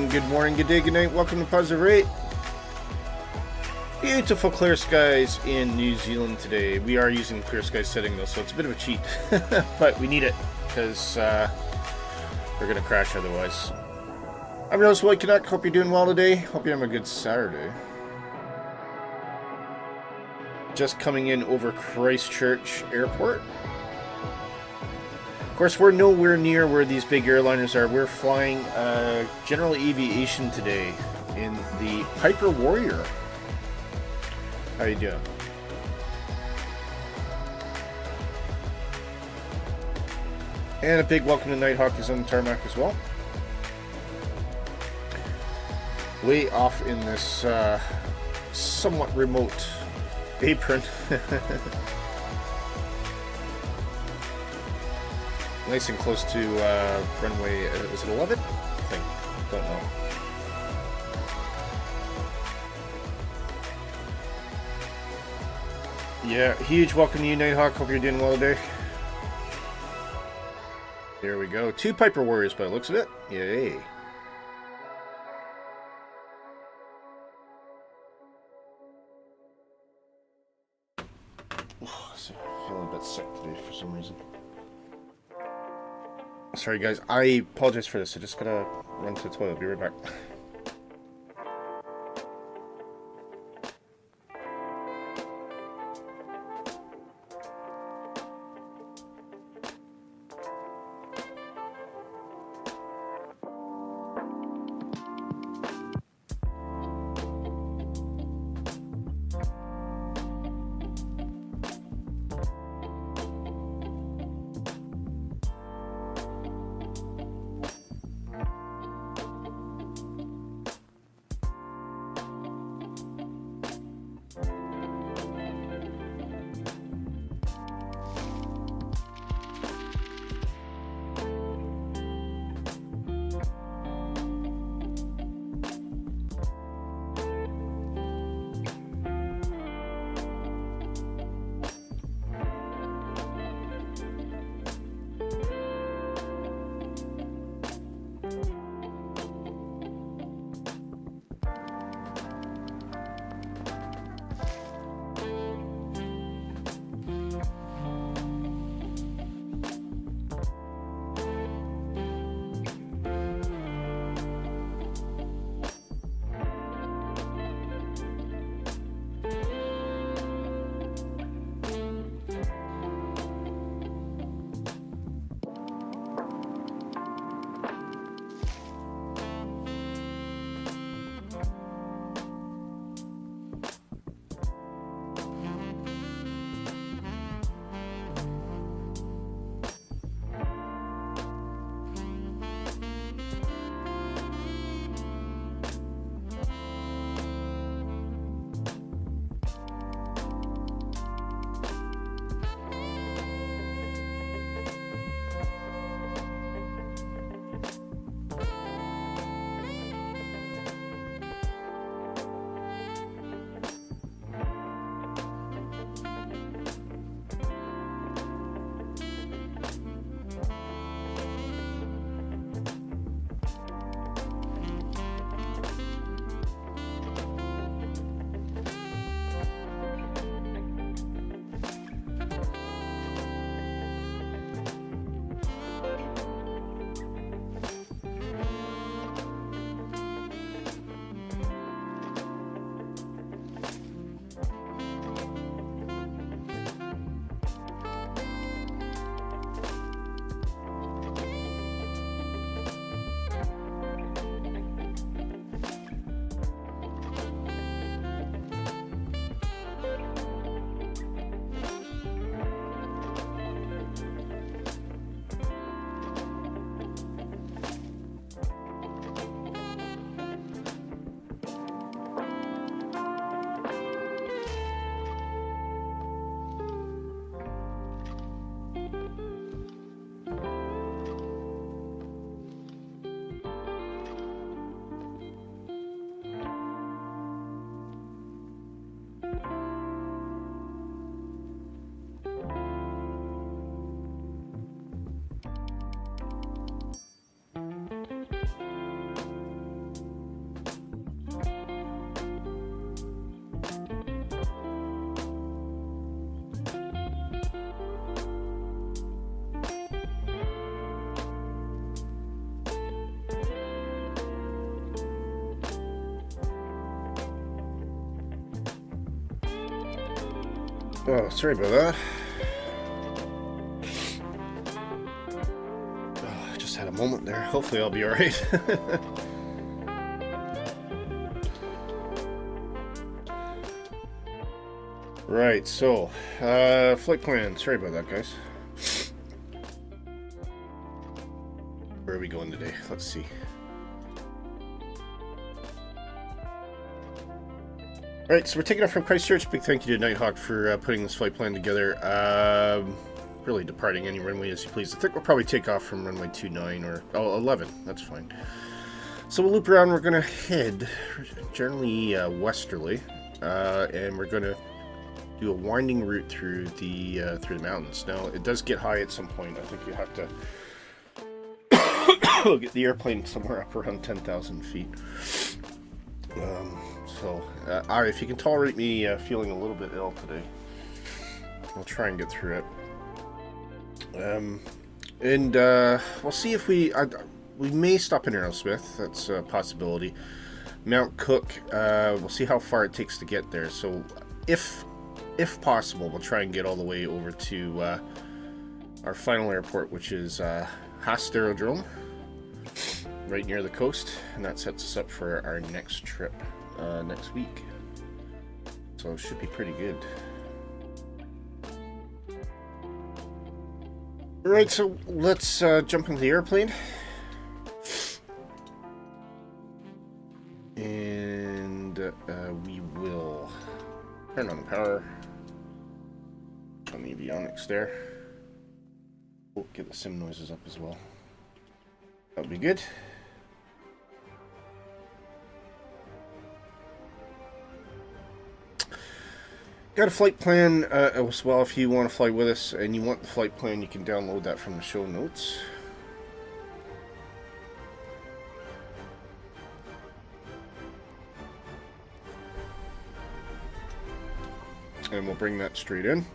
good morning, good day, good night. Welcome to Positive Rate. Beautiful clear skies in New Zealand today. We are using clear skies setting though, so it's a bit of a cheat. But we need it because we're going to crash otherwise. I'm your host, Willy Canuck. Hope you're doing well today. Hope you're having a good Saturday. Just coming in over Christchurch Airport. Of course, we're nowhere near where these big airliners are. We're flying general aviation today in the Piper Warrior. How you doing? And a big welcome to Nighthawk is on the tarmac as well. Way off in this somewhat remote apron. Nice and close to runway, is it 11? I think, don't know. Yeah, huge welcome to you, Nighthawk. Hope you're doing well today. There we go. 2 Piper Warriors by the looks of it. Yay. Feeling a bit sick today for some reason. Sorry guys, I apologize for this. I just gotta run to the toilet. Be right back. Oh, sorry about that. Oh, I just had a moment there. Hopefully I'll be alright. Right, so, flight plan. Sorry about that, guys. Where are we going today? Let's see. Alright, so we're taking off from Christchurch. Big thank you to Nighthawk for putting this flight plan together. Really departing any runway as you please. I think we'll probably take off from runway 29 or 11. That's fine. So we'll loop around. We're going to head generally westerly, and we're going to do a winding route through the mountains. Now, it does get high at some point. I think you have to get the airplane somewhere up around 10,000 feet. So, if you can tolerate me feeling a little bit ill today, I'll try and get through it. We'll see if we may stop in Aerosmith. That's a possibility. Mount Cook, we'll see how far it takes to get there. So, if possible, we'll try and get all the way over to our final airport, which is Haast Aerodrome, right near the coast, and that sets us up for our next trip next week. So it should be pretty good. Alright, so let's jump into the airplane. And we will turn on the power. On the avionics there. We'll get the sim noises up as well. That'll be good. Got a flight plan as well. If you want to fly with us and you want the flight plan, you can download that from the show notes. And we'll bring that straight in.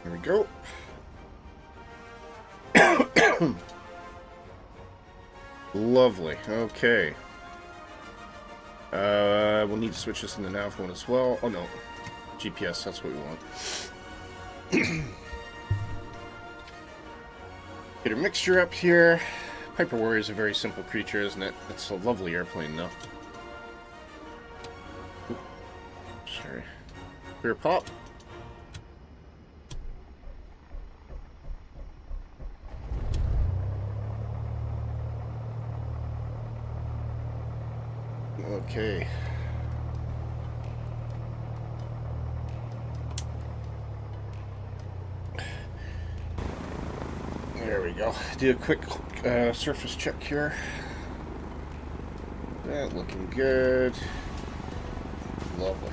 There we go. Lovely. Okay. We'll need to switch this in the nav one as well. Oh no, GPS, that's what we want. Get a mixture up here. Piper Warrior is a very simple creature, isn't it? It's a lovely airplane though. Ooh, sorry. Clear pop. Okay. There we go. Do a quick surface check here. That looking good. Lovely.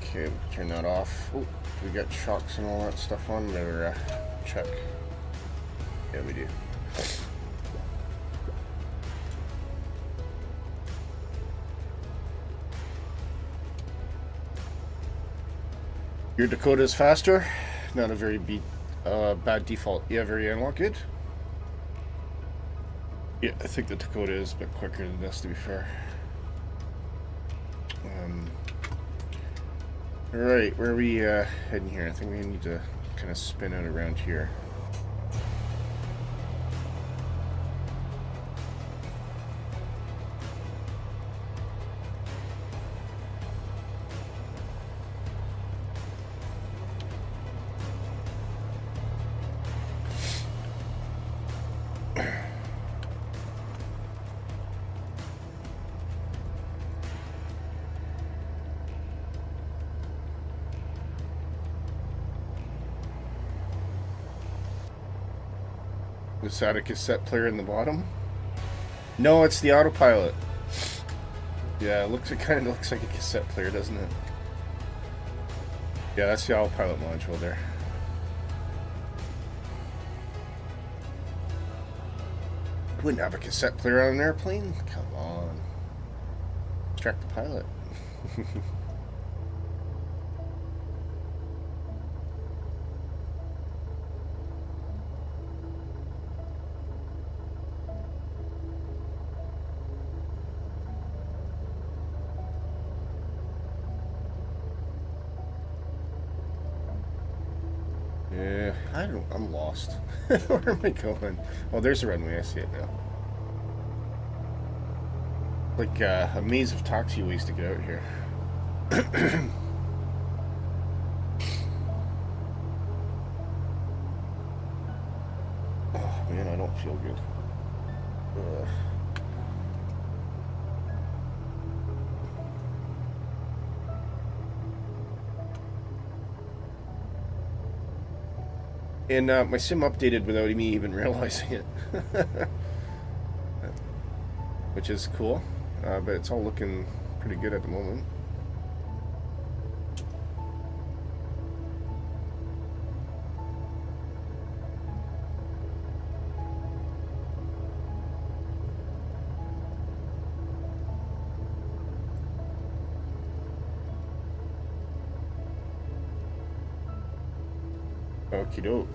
Okay, we'll turn that off. Oh, we got shocks and all that stuff on there. Check. Yeah, we do. Your Dakota is faster. Not a very bad default. Yeah, very analog. Good. Yeah, I think the Dakota is a bit quicker than this, to be fair. Alright, where are we heading here? I think we need to kind of spin out around here. Is that a cassette player in the bottom? No, it's the autopilot. Yeah, it kind of looks like a cassette player, doesn't it? Yeah, that's the autopilot module there. You wouldn't have a cassette player on an airplane? Come on. Distract the pilot. Yeah, I'm lost. Where am I going? Oh, there's the runway. I see it now. Like a maze of taxiways to get out here. Oh man, I don't feel good. Ugh. And my sim updated without me even realizing it. Which is cool. But it's all looking pretty good at the moment. Okie doke.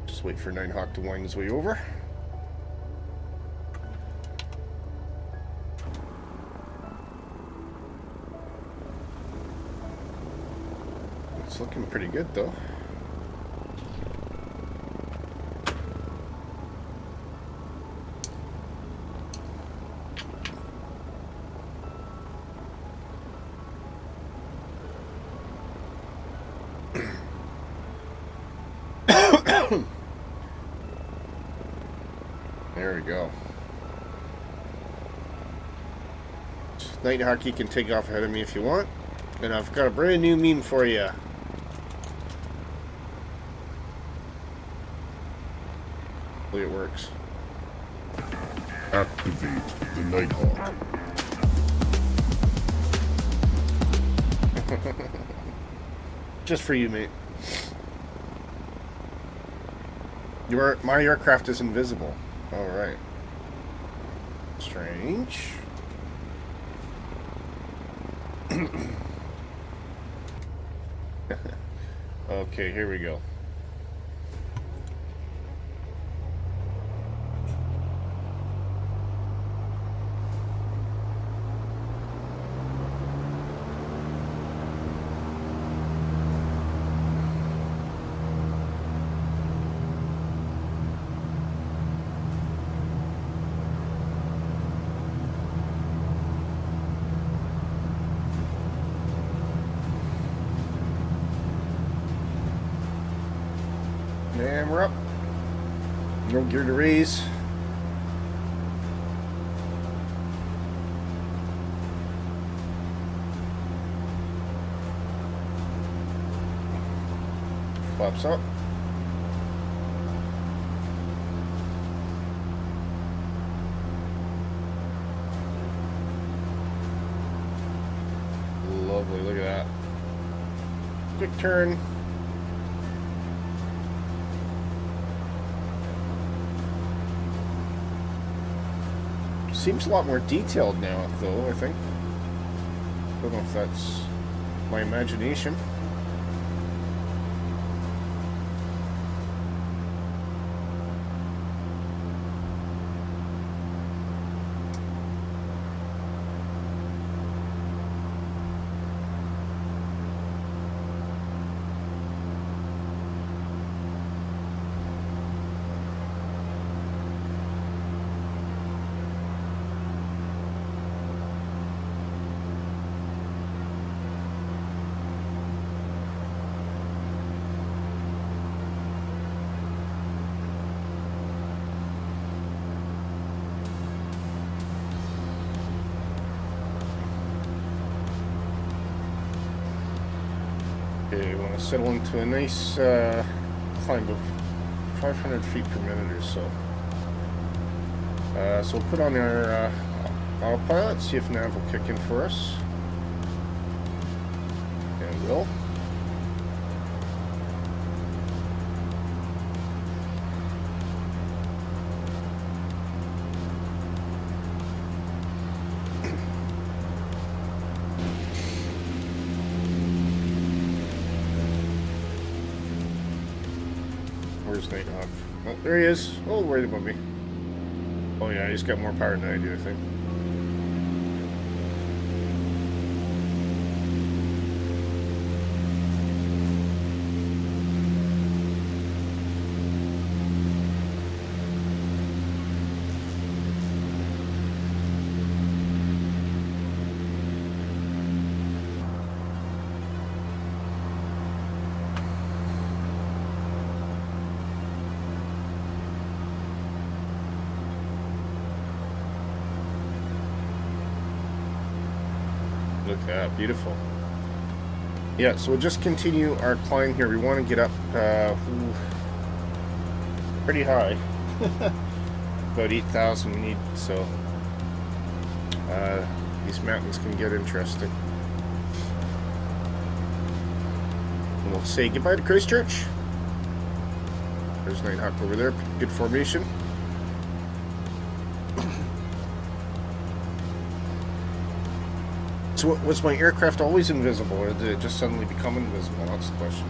Just wait for Nighthawk to wind his way over. It's looking pretty good though. There we go. Nighthawk, you can take off ahead of me if you want. And I've got a brand new meme for you. Hopefully it works. Activate the Nighthawk. Just for you, mate. My aircraft is invisible. Alright. Strange. Okay, here we go. And we're up. No gear to raise. Flaps up. Lovely, look at that. Quick turn. Seems a lot more detailed now, though, I think. Don't know if that's my imagination. Okay, we want to settle into a nice climb of 500 feet per minute or so. So we'll put on our autopilot, see if nav will kick in for us. And it will. Where's Nighthawk? Oh, there he is. Oh, worried about me. Oh yeah, he's got more power than I do, I think. Yeah, beautiful. Yeah, so we'll just continue our climb here. We want to get up pretty high. About 8,000 we need, so these mountains can get interesting. And we'll say goodbye to Christchurch. There's Nighthawk over there. Good formation. So was my aircraft always invisible, or did it just suddenly become invisible? That's the question.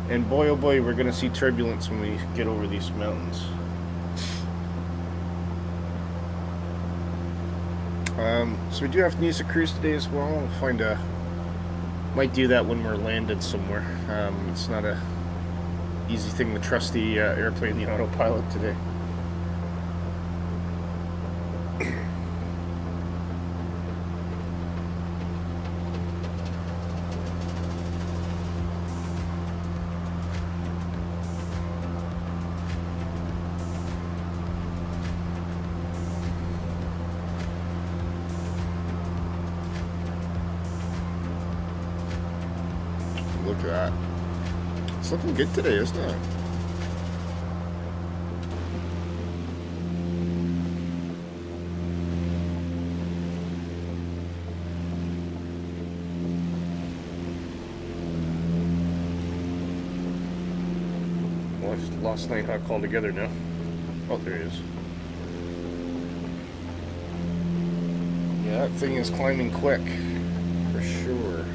And boy, oh boy, we're going to see turbulence when we get over these mountains. So we do have to use a cruise today as well. We'll find a... Might do that when we're landed somewhere. It's not a easy thing to trust the airplane, the autopilot today. Look at that. It's looking good today, isn't it? Well, I've lost Nighthawk altogether now. Oh, there he is. Yeah, that thing is climbing quick. For sure.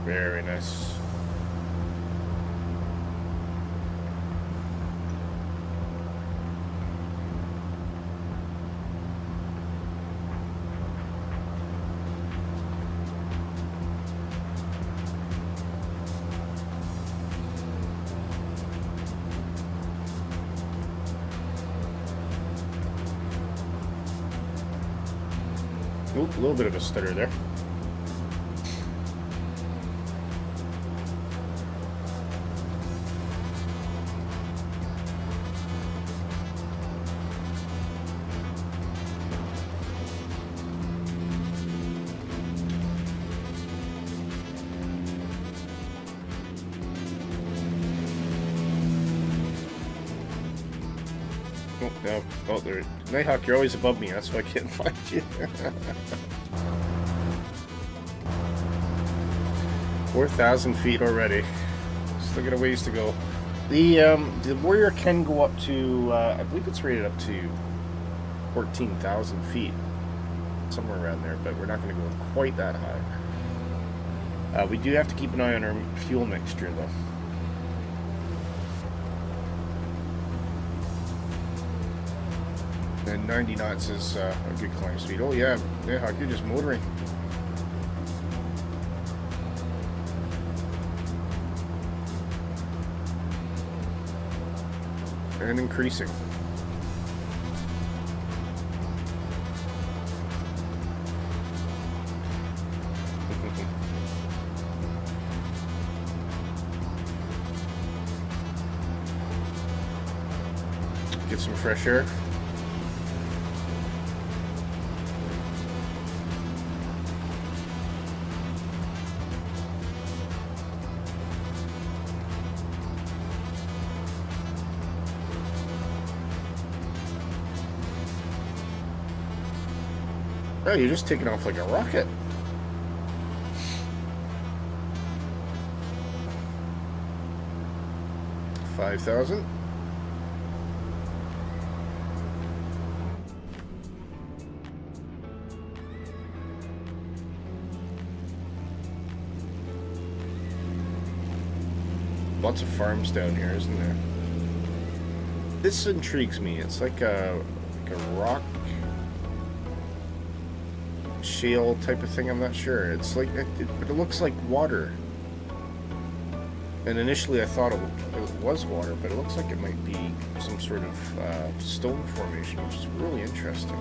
Very nice. Oop, a little bit of a stutter there. Oh, no. Oh, there. Nighthawk, you're always above me. That's why I can't find you. 4,000 feet already. Still got a ways to go. The Warrior can go up to, I believe it's rated up to 14,000 feet. Somewhere around there, but we're not going to go quite that high. We do have to keep an eye on our fuel mixture, though. And 90 knots is a good climb speed. Oh yeah, Nighthawk, you're just motoring. And increasing. Get some fresh air. Oh, you're just taking off like a rocket. $5,000. Lots of farms down here, isn't there? This intrigues me. It's like a rock shale type of thing. I'm not sure. It's like but it looks like water. And initially I thought it was water, but it looks like it might be some sort of stone formation, which is really interesting.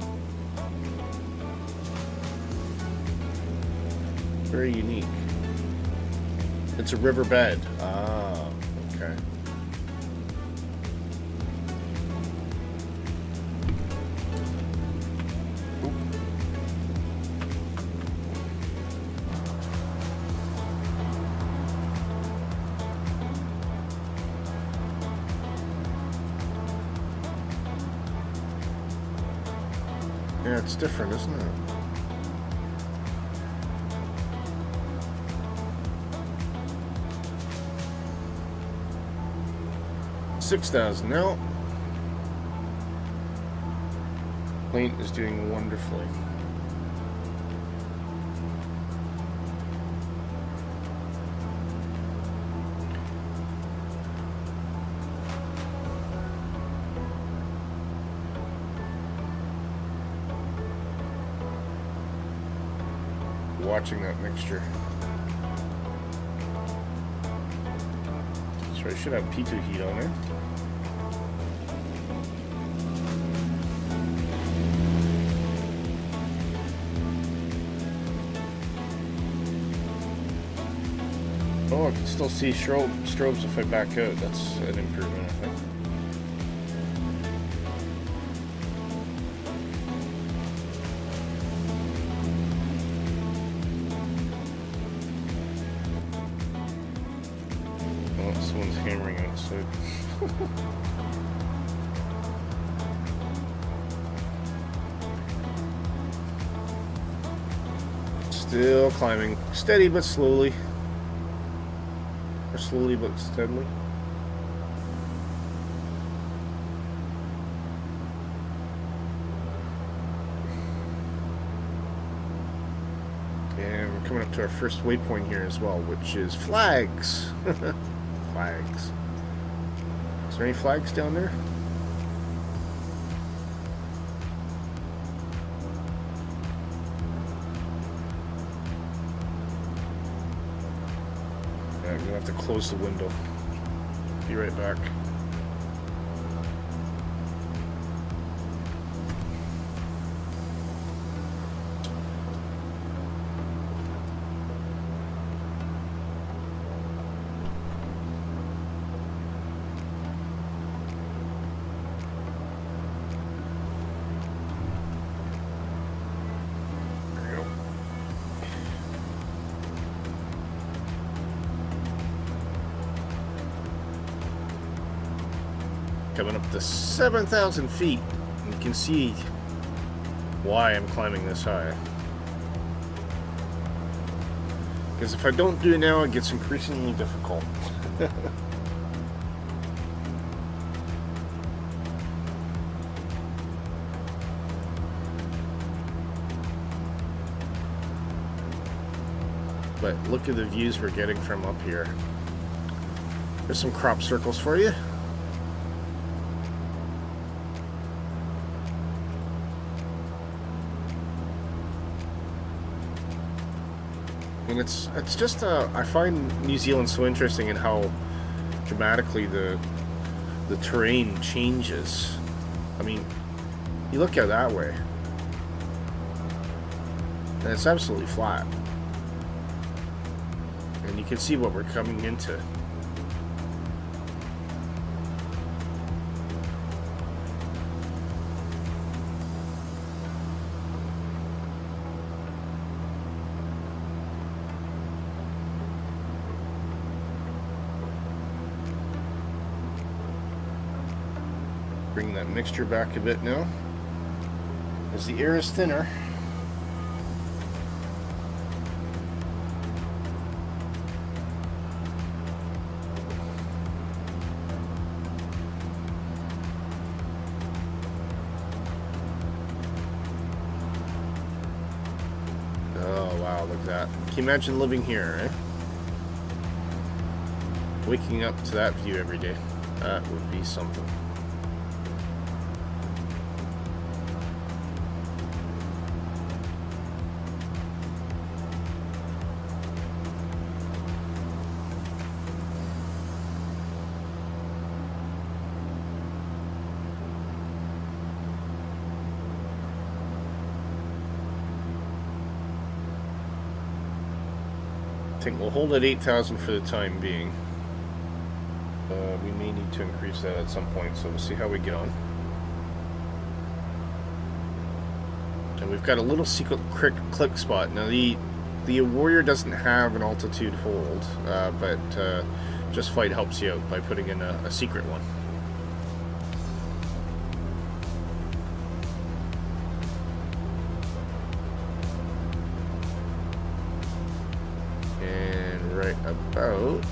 Very unique. It's a riverbed. Ah, okay. Yeah, it's different, isn't it? $6,000 now. Plane is doing wonderfully. Watching that mixture. So I should have P2 heat on it. Oh, I can still see strobes if I back out. That's an improvement, I think. Someone's hammering outside. Still climbing. Steady but slowly. Or slowly but steadily. And we're coming up to our first waypoint here as well, which is flags. Flags. Is there any flags down there? Yeah, I'm gonna have to close the window. Be right back. Coming up to 7,000 feet. You can see why I'm climbing this high. Because if I don't do it now, it gets increasingly difficult. But look at the views we're getting from up here. There's some crop circles for you. And it's just I find New Zealand so interesting in how dramatically the terrain changes. I mean, you look out that way, and it's absolutely flat, and you can see what we're coming into. Bring that mixture back a bit now, as the air is thinner. Oh wow, look at that. Can you imagine living here, eh? Waking up to that view every day. That would be something. I think we'll hold at 8,000 for the time being. We may need to increase that at some point, so we'll see how we get on. And we've got a little secret click spot. Now the Warrior doesn't have an altitude hold, but Just Flight helps you out by putting in a secret one. And right about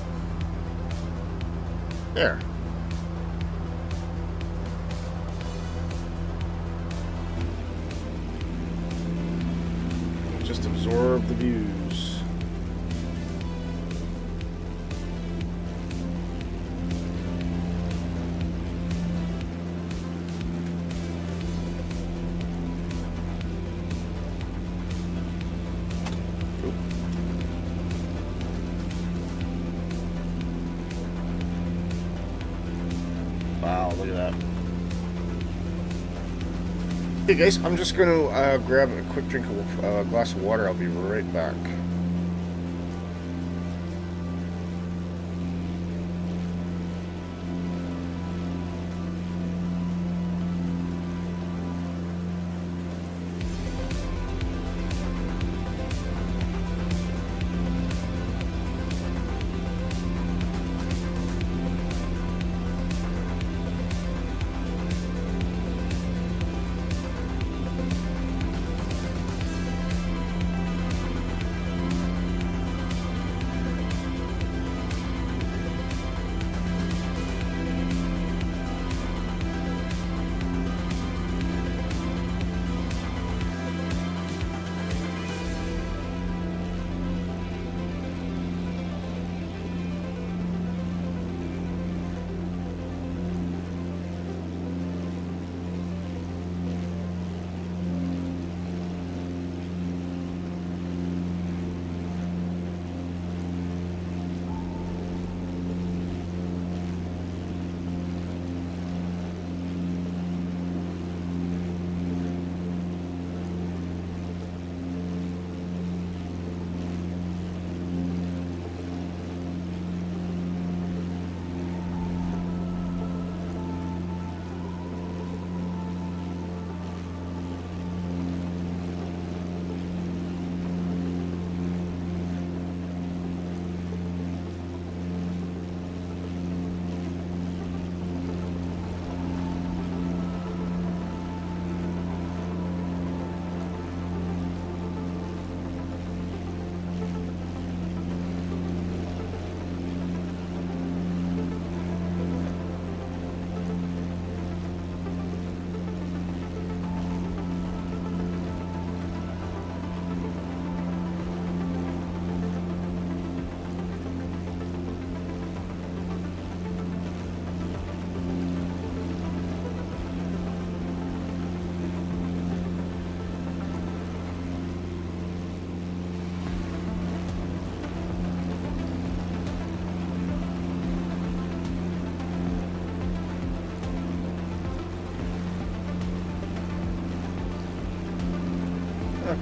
there. Just absorb the views. Wow, look at that. Hey guys, I'm just going to grab a quick drink of a glass of water. I'll be right back.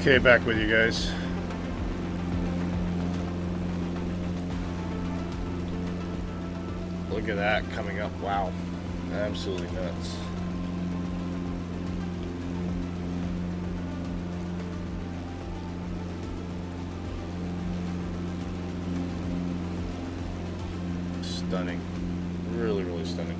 Okay, back with you guys. Look at that coming up. Wow. Absolutely nuts. Stunning. Really, really stunning.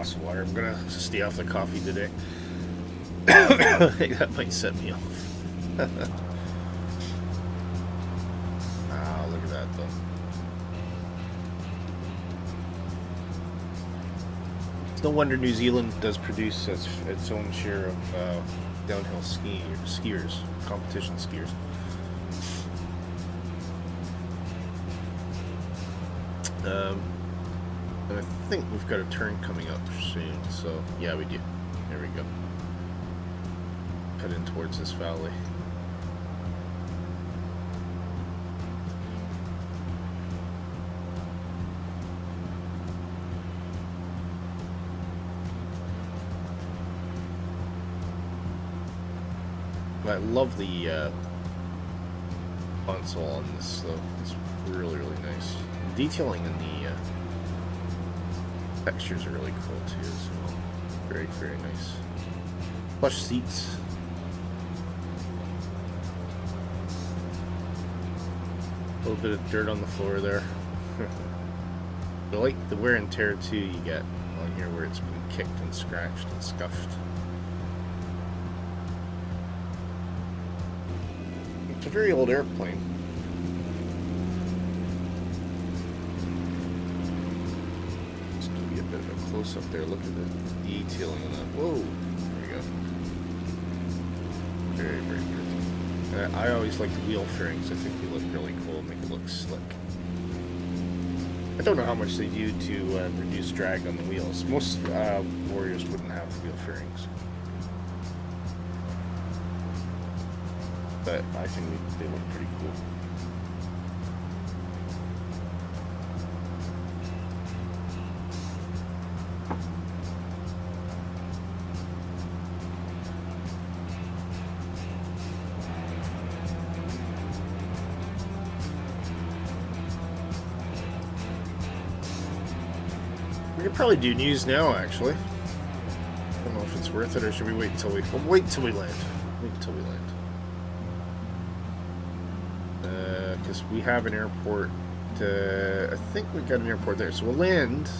glass of water. I'm gonna stay off the coffee today. I think that might set me off. Ah, look at that though. It's no wonder New Zealand does produce its own share of downhill skiers, competition skiers. And I think we've got a turn coming up soon, so yeah, we do. There we go. Cut in towards this valley. I love the console on this though. It's really, really nice. Detailing in the textures are really cool too as well. Very, very nice. Plush seats. A little bit of dirt on the floor there. I like the wear and tear too you get on here where it's been kicked and scratched and scuffed. It's a very old airplane. Just give you a bit of a close up there. Look at the detailing on that. Whoa! There we go. Very, very pretty. I always like the wheel fairings. I think they look really cool. Make it look slick. I don't know how much they do to reduce drag on the wheels. Most Warriors wouldn't have wheel fairings. But I think they look pretty cool. We could probably do news now, actually. I don't know if it's worth it, or should we wait until we... Well, wait until we land. Wait until we land. Because we have an airport, I think we got an airport there, so we'll land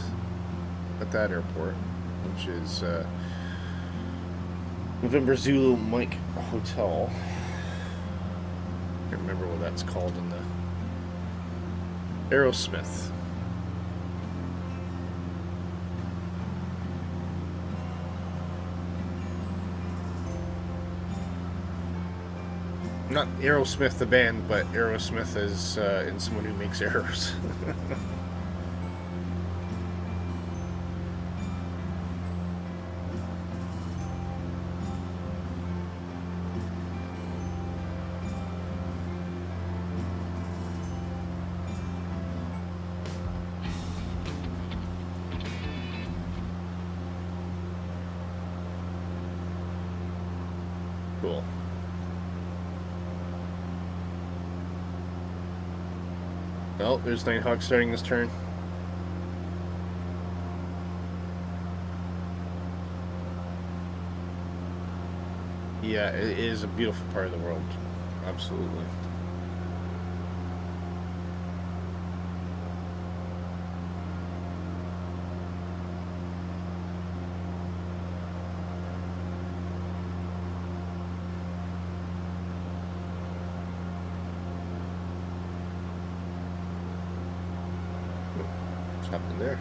at that airport, which is November Zulu Mike Hotel. I can't remember what that's called in the Aerosmith. Not Aerosmith the band, but Aerosmith as in someone who makes arrows. Cool. Oh, there's Nighthawk starting this turn. Yeah, it is a beautiful part of the world. Absolutely. Happened there.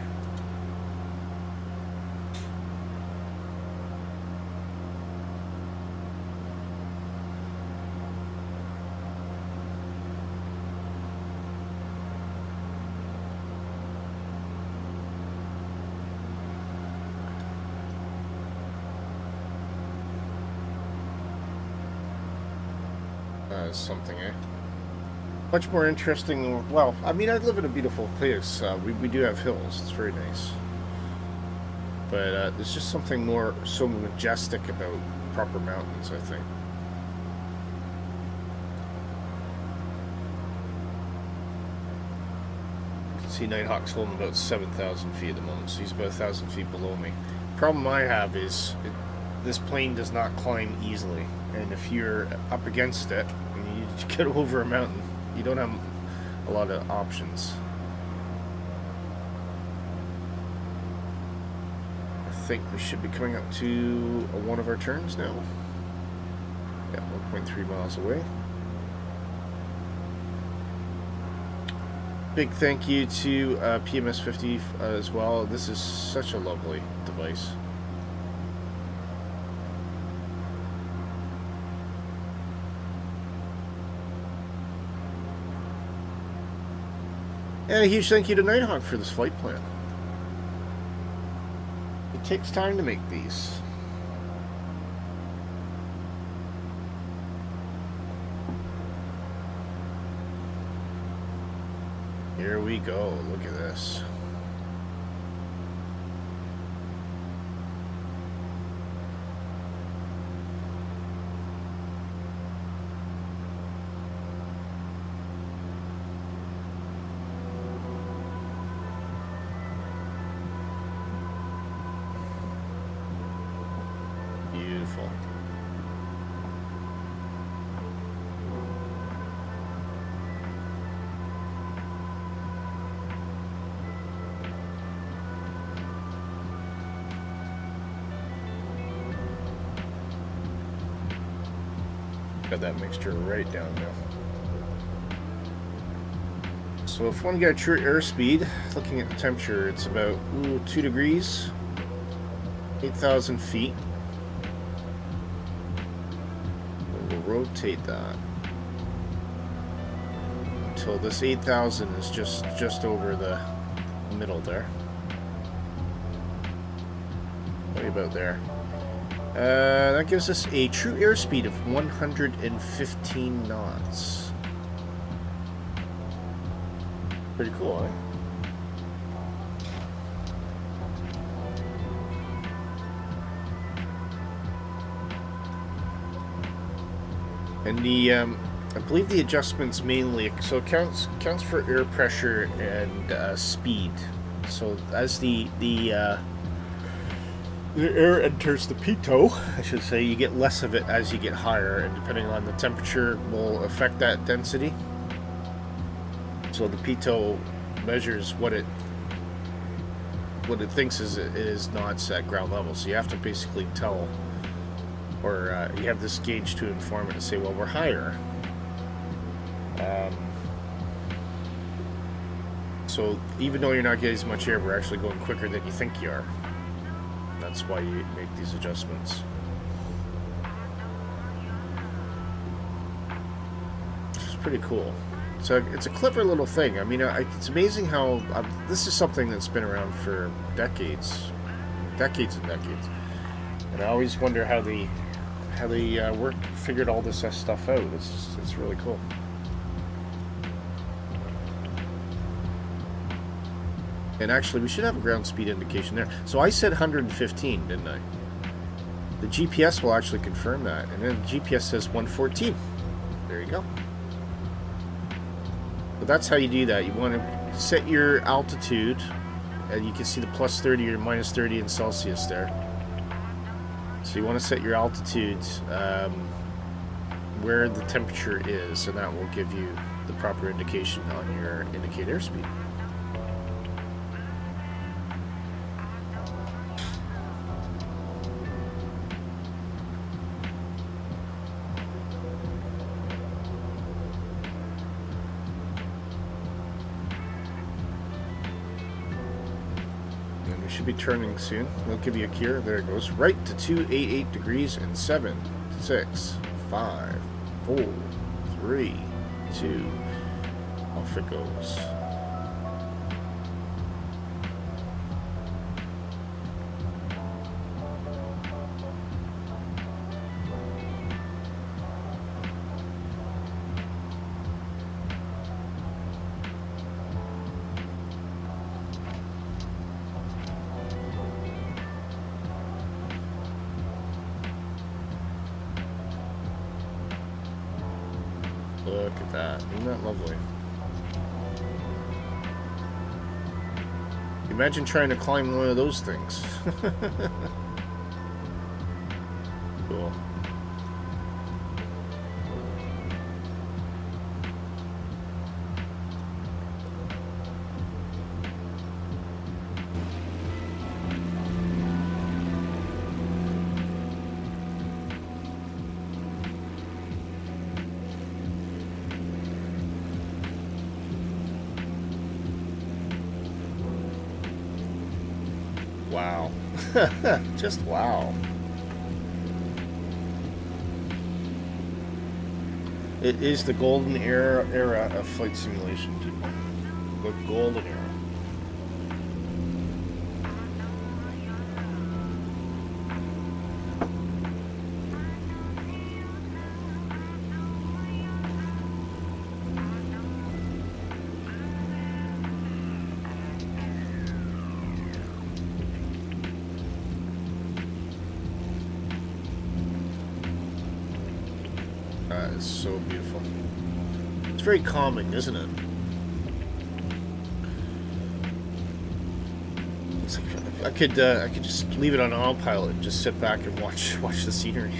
Something, eh? Much more interesting. Well, I mean, I live in a beautiful place. We do have hills. It's very nice. But there's just something more so majestic about proper mountains, I think. You can see Nighthawk's holding about 7,000 feet at the moment, so he's about 1,000 feet below me. Problem I have is this plane does not climb easily, and if you're up against it and you need to get over a mountain, you don't have a lot of options. I think we should be coming up to one of our turns now. Yeah, 1.3 miles away. Big thank you to PMS50 as well. This is such a lovely device. And a huge thank you to Nighthawk for this flight plan. It takes time to make these. Here we go. Look at this. Beautiful. Got that mixture right down there. So if one got true airspeed, looking at the temperature, it's about 2 degrees, 8,000 feet. We'll rotate that until this 8,000 is just over the middle there. Right about there. That gives us a true airspeed of 115 knots. Pretty cool, eh? And the I believe the adjustments mainly, so it counts for air pressure and speed. So as the air enters the pitot, I should say, you get less of it as you get higher, and depending on the temperature will affect that density. So the pitot measures what it thinks is knots at ground level. So you have to basically tell, or you have this gauge to inform it to say, well, we're higher. So even though you're not getting as much air, we're actually going quicker than you think you are. That's why you make these adjustments. It's pretty cool. So it's a clever little thing. I mean, it's amazing how this is something that's been around for decades and decades. And I always wonder how they figured all this stuff out. It's really cool. And actually, we should have a ground speed indication there. So I said 115, didn't I? The GPS will actually confirm that. And then the GPS says 114. There you go. So that's how you do that. You want to set your altitude. And you can see the plus 30 or minus 30 in Celsius there. So you want to set your altitude where the temperature is. And that will give you the proper indication on your indicate airspeed. Should be turning soon. We'll give you a key. There it goes. Right to 288 degrees and 7, 6, 5, 4, 3, 2. Off it goes. Look at that. Isn't that lovely? Imagine trying to climb one of those things. Cool. Wow. Just wow. It is the golden era of flight simulation, people. The golden era. It's so beautiful. It's very calming, isn't it? It's like I could just leave it on autopilot and just sit back and watch the scenery.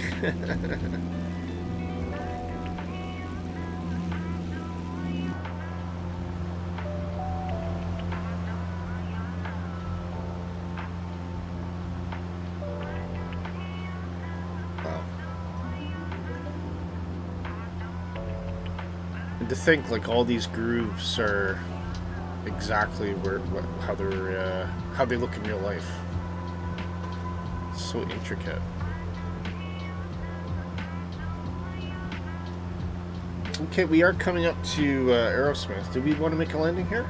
To think like all these grooves are exactly how they look in real life. It's so intricate. Okay, we are coming up to Aerosmith. Do we want to make a landing here?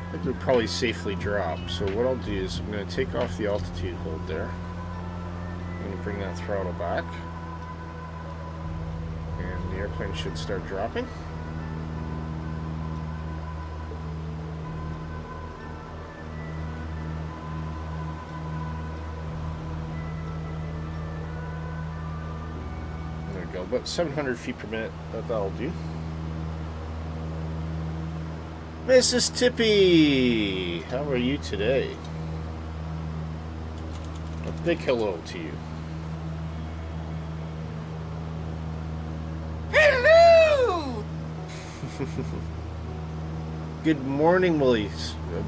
I think we'd probably safely drop. So what I'll do is I'm going to take off the altitude hold there. I'm going to bring that throttle back. And the airplane should start dropping. There we go, about 700 feet per minute, that'll do. Mrs. Tippy, how are you today? A big hello to you. Good morning, Willy.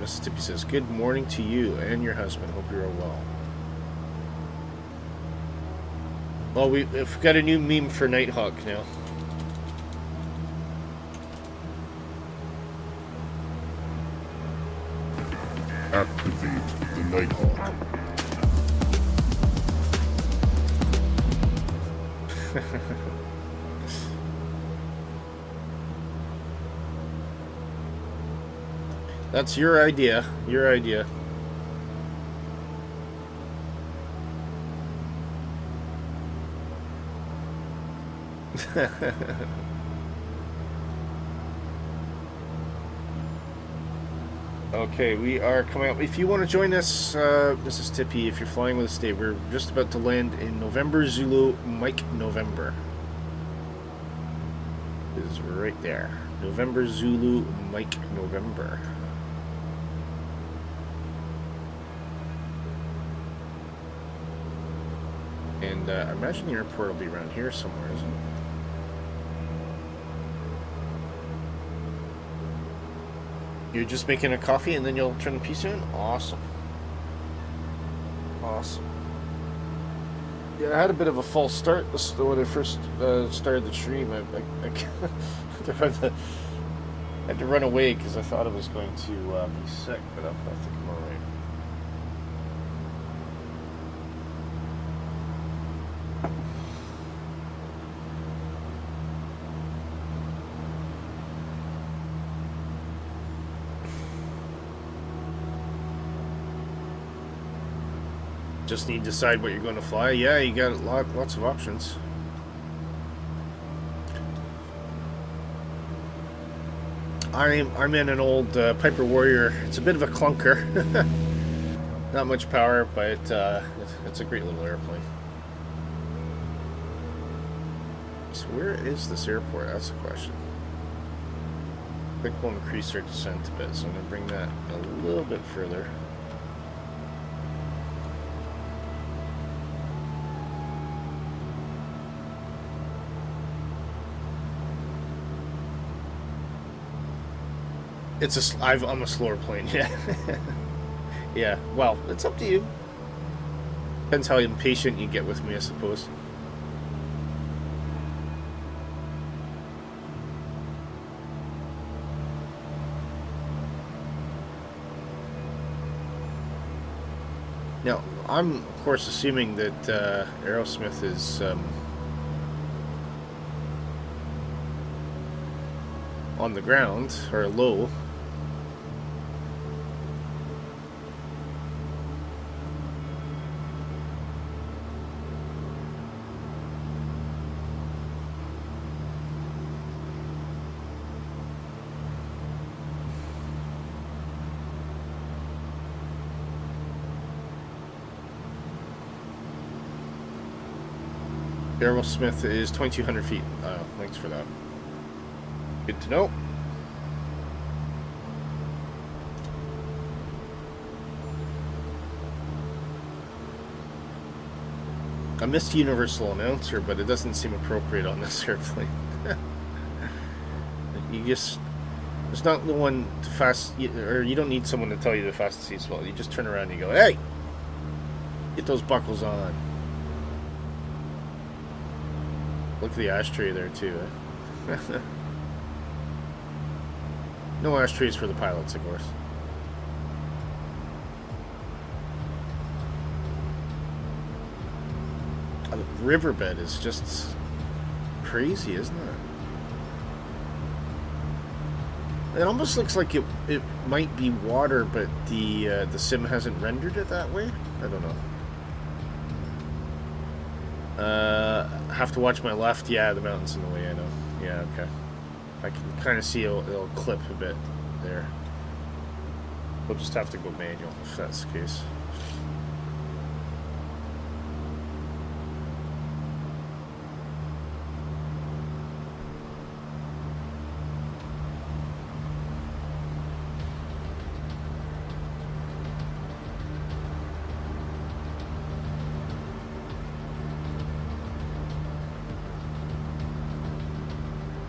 Mrs. Tippy says, good morning to you and your husband. Hope you're all well. Well, we've got a new meme for Nighthawk now. Activate the Nighthawk. That's your idea. Your idea. Okay, we are coming up. If you want to join us, Mrs. Tippy, if you're flying with us today, we're just about to land in November Zulu Mike November. It is right there. November Zulu Mike November. And I imagine the airport will be around here somewhere, isn't it? You're just making a coffee and then you'll turn the PC on? Awesome. Awesome. Yeah, I had a bit of a false start when I first started the stream. I had to run away because I thought I was going to be sick, but I think I'm alright. Just need to decide what you're going to fly. Yeah, you got lots of options. I'm in an old Piper Warrior. It's a bit of a clunker. Not much power, but it's a great little airplane. So where is this airport? That's the question. I think we'll increase our descent a bit, so I'm going to bring that a little bit further. I'm a slower plane, yeah. Yeah, well, it's up to you. Depends how impatient you get with me, I suppose. Now, I'm of course assuming that Aerosmith is on the ground or low. Aerosmith is 2,200 feet. Thanks for that. Good to know. I missed Universal Announcer, but it doesn't seem appropriate on this airplane. There's not the one fast, or you don't need someone to tell you the fastest seat swell. You just turn around and you go, hey, get those buckles on. Look at the ashtray there too. No ashtrays for the pilots, of course. The riverbed is just crazy, isn't it? It almost looks like it might be water, but the sim hasn't rendered it that way. I don't know. Have to watch my left. Yeah, the mountain's in the way, I know. Yeah, okay. I can kind of see it'll clip a bit there. We'll just have to go manual if that's the case.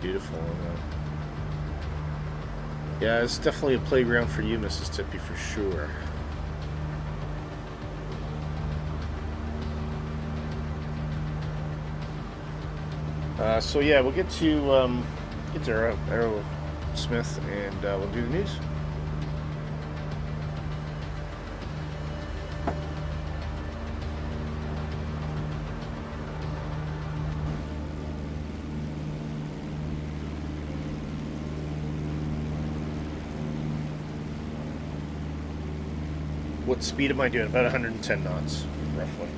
Beautiful. Yeah, it's definitely a playground for you, Mississippi, for sure. So yeah, we'll get to Aerosmith, and we'll do the news. What speed am I doing? About 110 knots, roughly.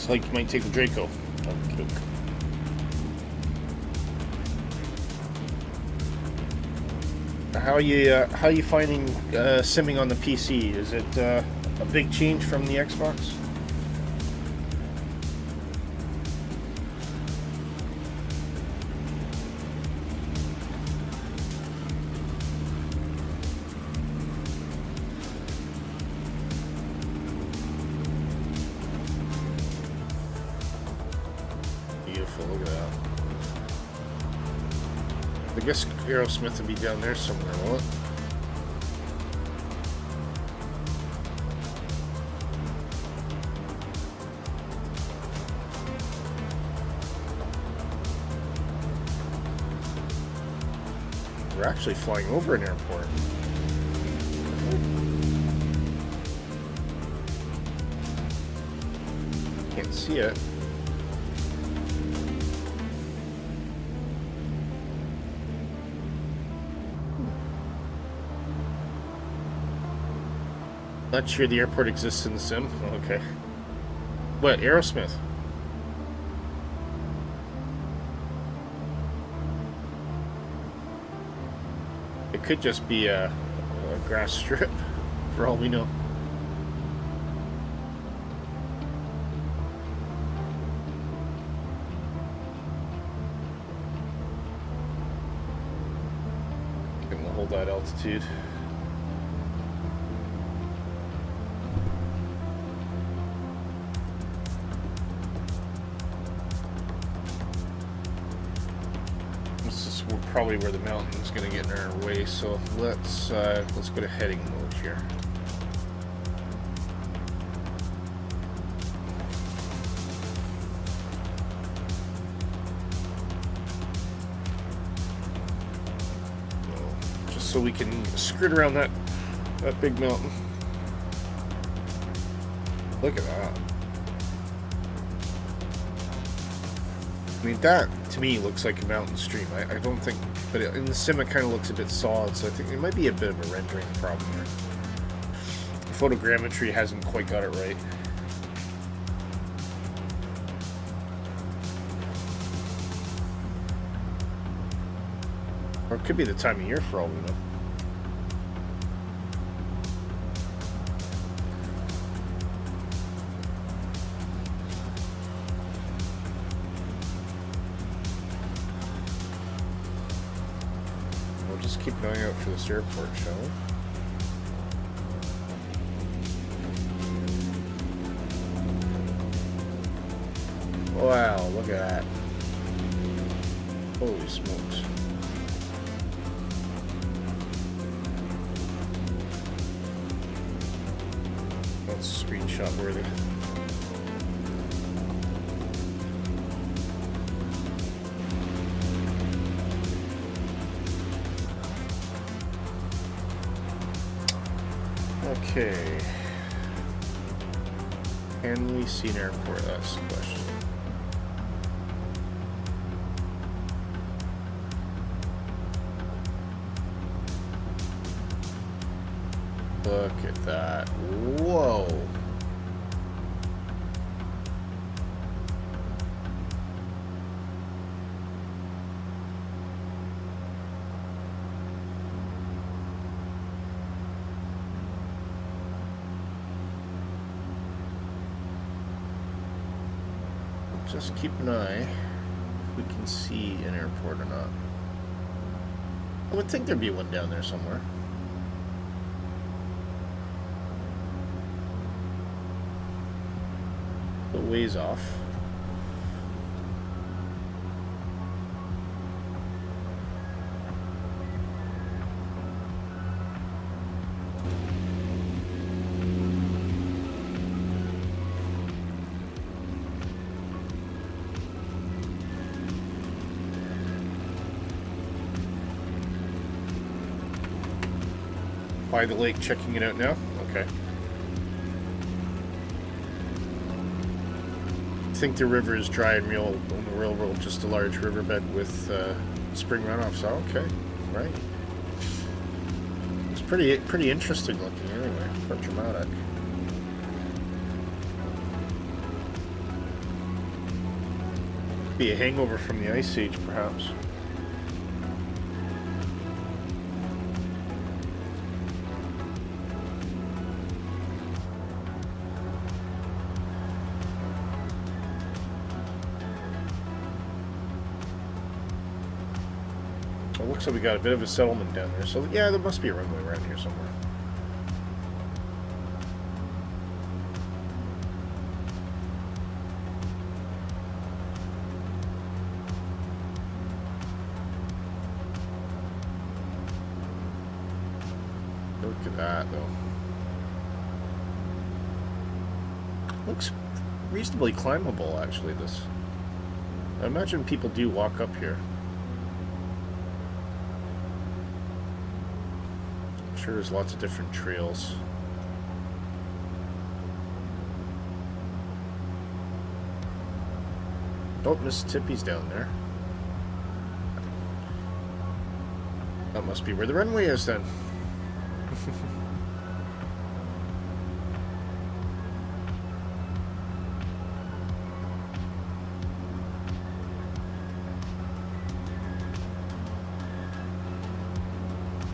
Like you might take the Draco. Okay. How are you finding simming on the PC? Is it a big change from the Xbox? Look at that. I guess Aerosmith will be down there somewhere, will it? We're actually flying over an airport. Can't see it. Not sure the airport exists in the sim. Okay. What, Aerosmith? It could just be a grass strip, for all we know. altitude. This is probably where the mountain's going to get in our way, so let's go to heading mode here. So we can skirt around that big mountain. Look at that. I mean, that to me looks like a mountain stream. I don't think, but in the sim it kind of looks a bit solid, so I think it might be a bit of a rendering problem here. The photogrammetry hasn't quite got it right. Or it could be the time of year for all we know. We'll just keep an eye out for this airport, shall we? Wow, look at that. Holy smokes. That's screenshot worthy. Okay. Can we see an airport? That's the question. Look at that. Whoa. Just keep an eye if we can see an airport or not. I would think there'd be one down there somewhere. A ways off. By the lake, checking it out now. Okay. I think the river is dry and real on the real world, just a large riverbed with spring runoffs. Oh, okay, right. It's pretty interesting looking anyway. Quite dramatic. Be a hangover from the Ice Age, perhaps. It looks like we got a bit of a settlement down there, so yeah, there must be a runway around here somewhere. Look at that, though. Looks reasonably climbable, actually, this. I imagine people do walk up here. Sure, there's lots of different trails. Oh, Mississippi's down there. That must be where the runway is then.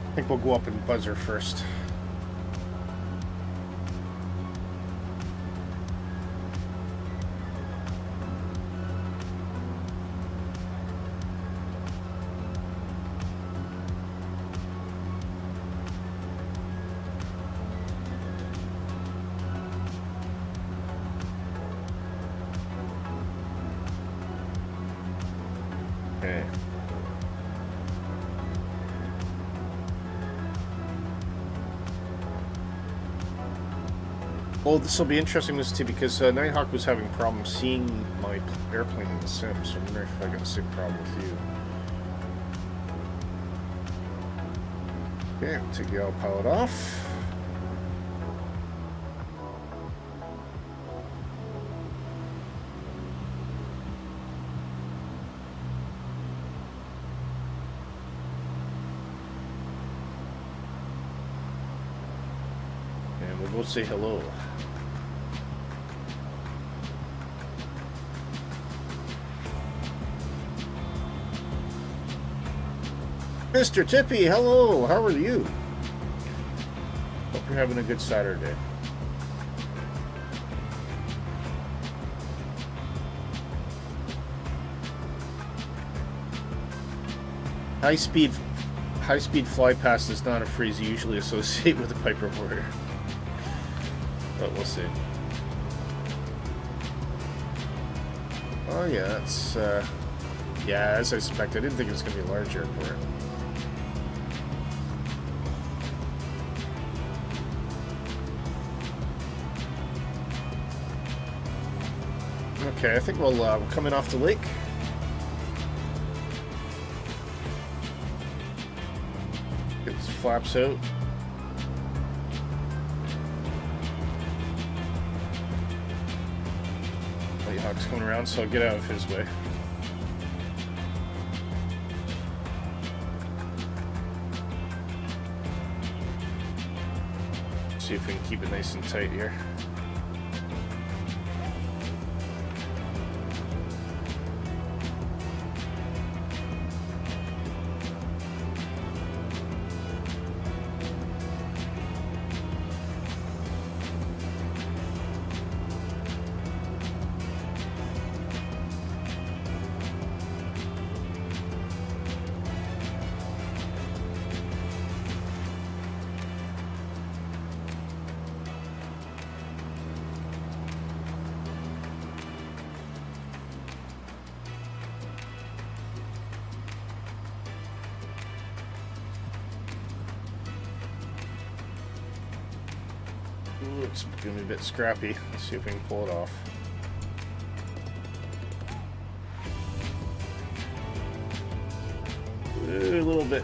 I think we'll go up and buzzer first. Well, this will be interesting to see because Nighthawk was having problems seeing my airplane in the sim, so I wonder if I got the same problem with you. Okay, take the autopilot off. And we'll go say hello. Mr. Tippy, hello, how are you? Hope you're having a good Saturday. High speed fly past is not a phrase you usually associate with a Piper Warrior. But we'll see. Oh yeah, that's yeah, as I suspected. I didn't think it was going to be a large airport. Okay, I think we're coming off the lake. Get his flaps out. Nighthawk's coming around, so I'll get out of his way. See if we can keep it nice and tight here. Ooh, it's gonna be a bit scrappy. Let's see if we can pull it off. Ooh, a little bit.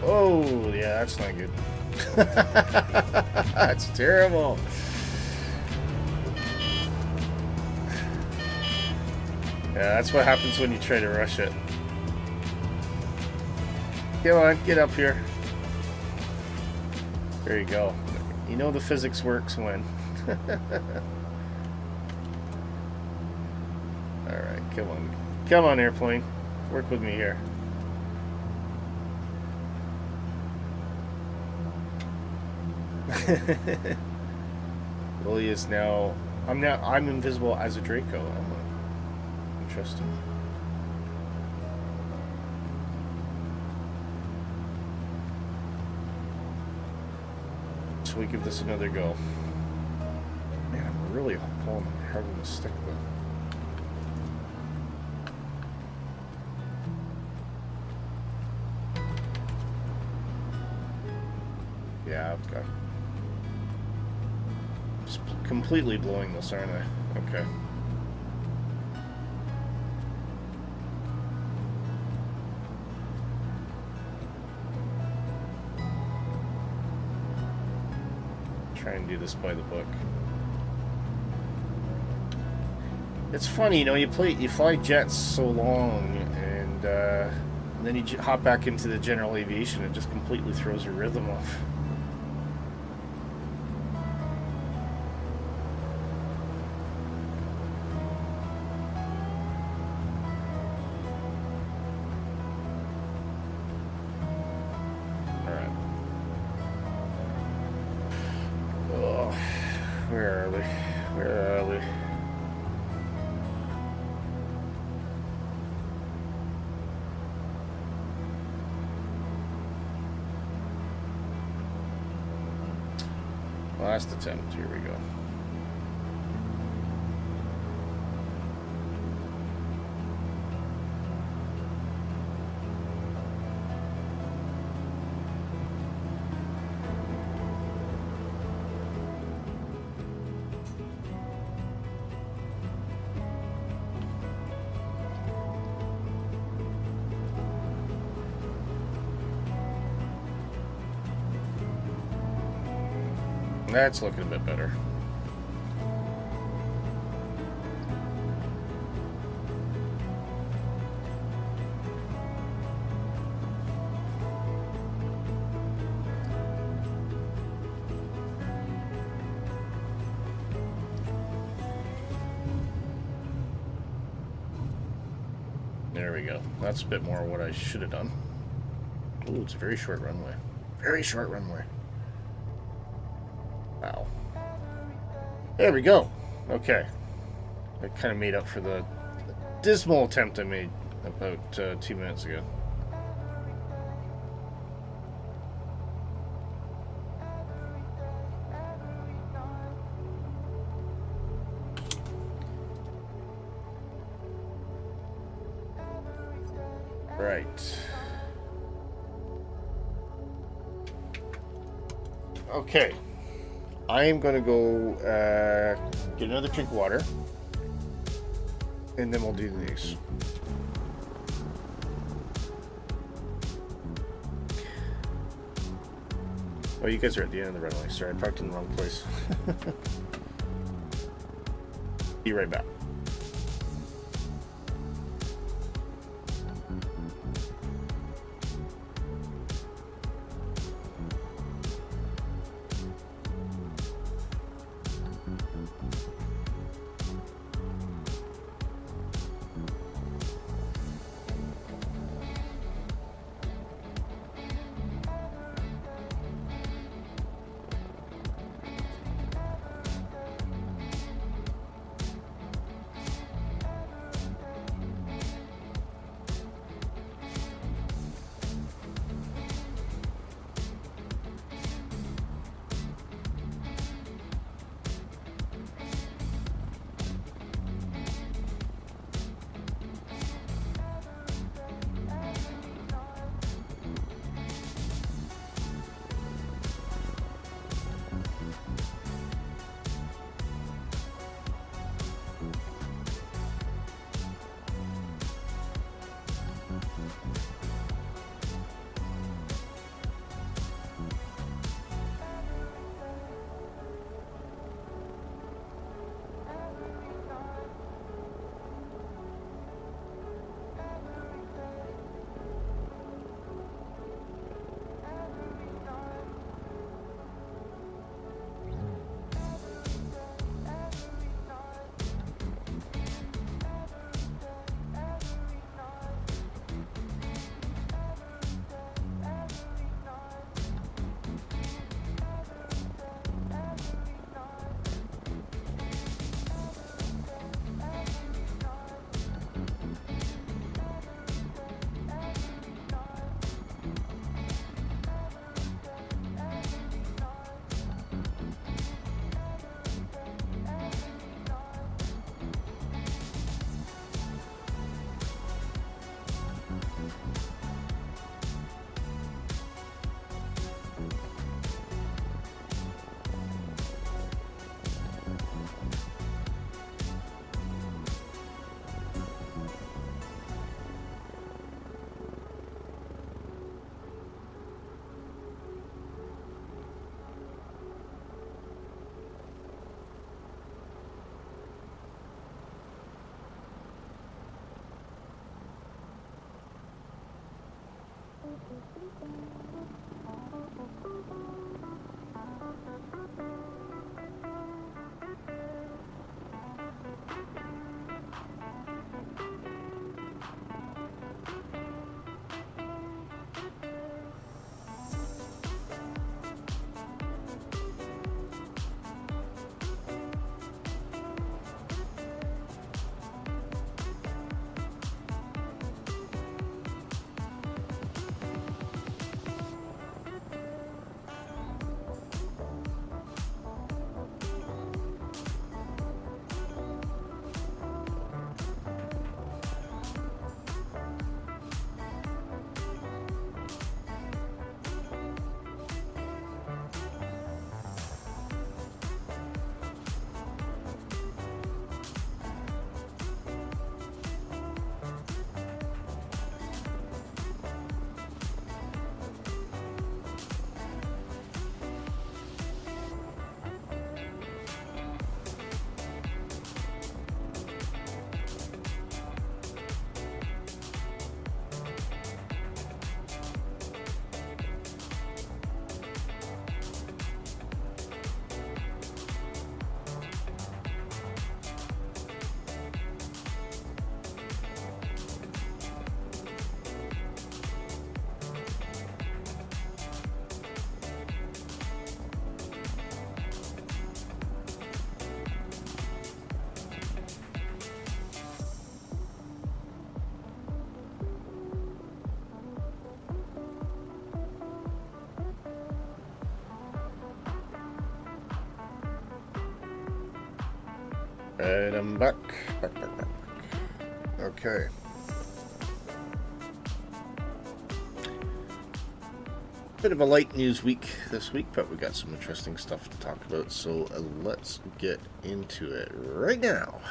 Oh, yeah, that's not good. That's terrible. Yeah, that's what happens when you try to rush it. Come on, get up here. There you go. You know the physics works when. Alright, come on. Come on, airplane. Work with me here. Willy is now... I'm invisible as a Draco. Oh, interesting. So we give this another go. Man, I'm really pulling hard on the stick though. Yeah, I've got... Just completely blowing this, aren't I? Okay. Try and do this by the book. It's funny, you know, you fly jets so long, and then you hop back into the general aviation, it just completely throws your rhythm off. Where are we? Where are we? Last attempt. Here we go. That's looking a bit better. There we go. That's a bit more what I should have done. Ooh, it's a very short runway. Very short runway. Wow. There we go. Okay. That kind of made up for the dismal attempt I made about 2 minutes ago. Right. Okay. I am going to go get another drink of water, and then we'll do these. Oh, you guys are at the end of the runway. Sorry, I parked in the wrong place. Be right back. And I'm back. Okay. Bit of a light news week this week, but we got some interesting stuff to talk about, so let's get into it right now.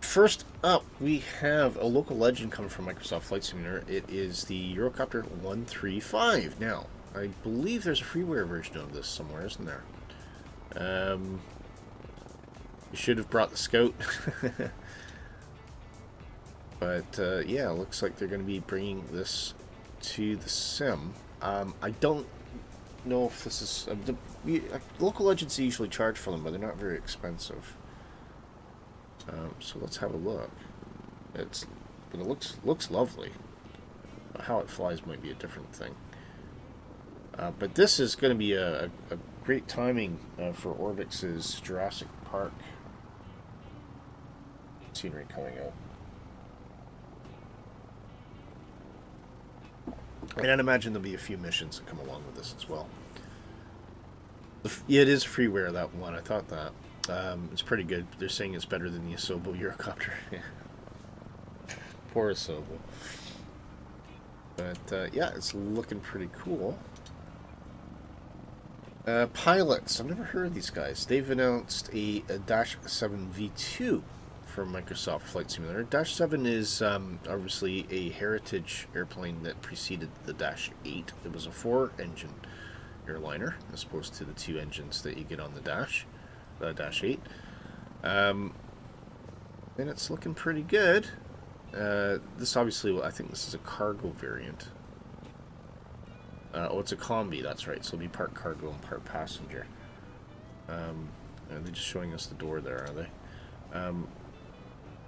First up, we have a local legend coming from Microsoft Flight Simulator. It is the Eurocopter 135. Now, I believe there's a freeware version of this somewhere, isn't there? You should have brought the Scout. But, yeah, looks like they're going to be bringing this to the sim. I don't know if this is... local legends usually charge for them, but they're not very expensive. So let's have a look. It looks lovely. How it flies might be a different thing. But this is going to be a great timing for Orbix's Jurassic Park scenery coming out. And I'd imagine there'll be a few missions that come along with this as well. Yeah, it is freeware, that one. I thought that. It's pretty good. They're saying it's better than the Asobo Eurocopter. Poor Asobo. But, yeah, it's looking pretty cool. Pilots. I've never heard of these guys. They've announced a Dash 7 V2 from Microsoft Flight Simulator. Dash 7 is obviously a heritage airplane that preceded the Dash 8. It was a 4-engine airliner, as opposed to the 2 engines that you get on the Dash 8. And it's looking pretty good. This obviously, I think this is a cargo variant. Oh, it's a combi, that's right. So it'll be part cargo and part passenger. They're just showing us the door there, are they?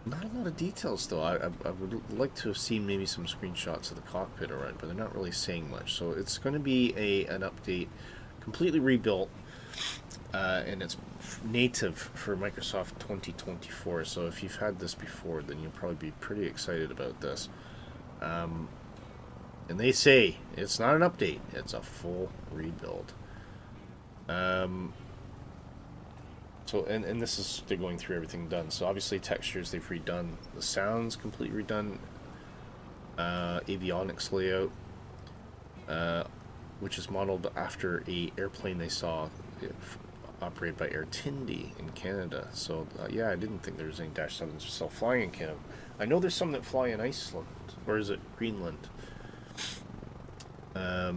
Not a lot of details, though. I would like to have seen maybe some screenshots of the cockpit around, but they're not really saying much. So it's going to be an update, completely rebuilt, and it's native for Microsoft 2024. So if you've had this before, then you'll probably be pretty excited about this. And they say it's not an update, it's a full rebuild. So, and this is, they're going through everything done. So obviously textures they've redone, the sounds completely redone, avionics layout, which is modeled after a airplane they saw operated by Air Tindy in Canada. So yeah, I didn't think there was any Dash 7s still flying in Canada. I know there's some that fly in Iceland, or is it Greenland? The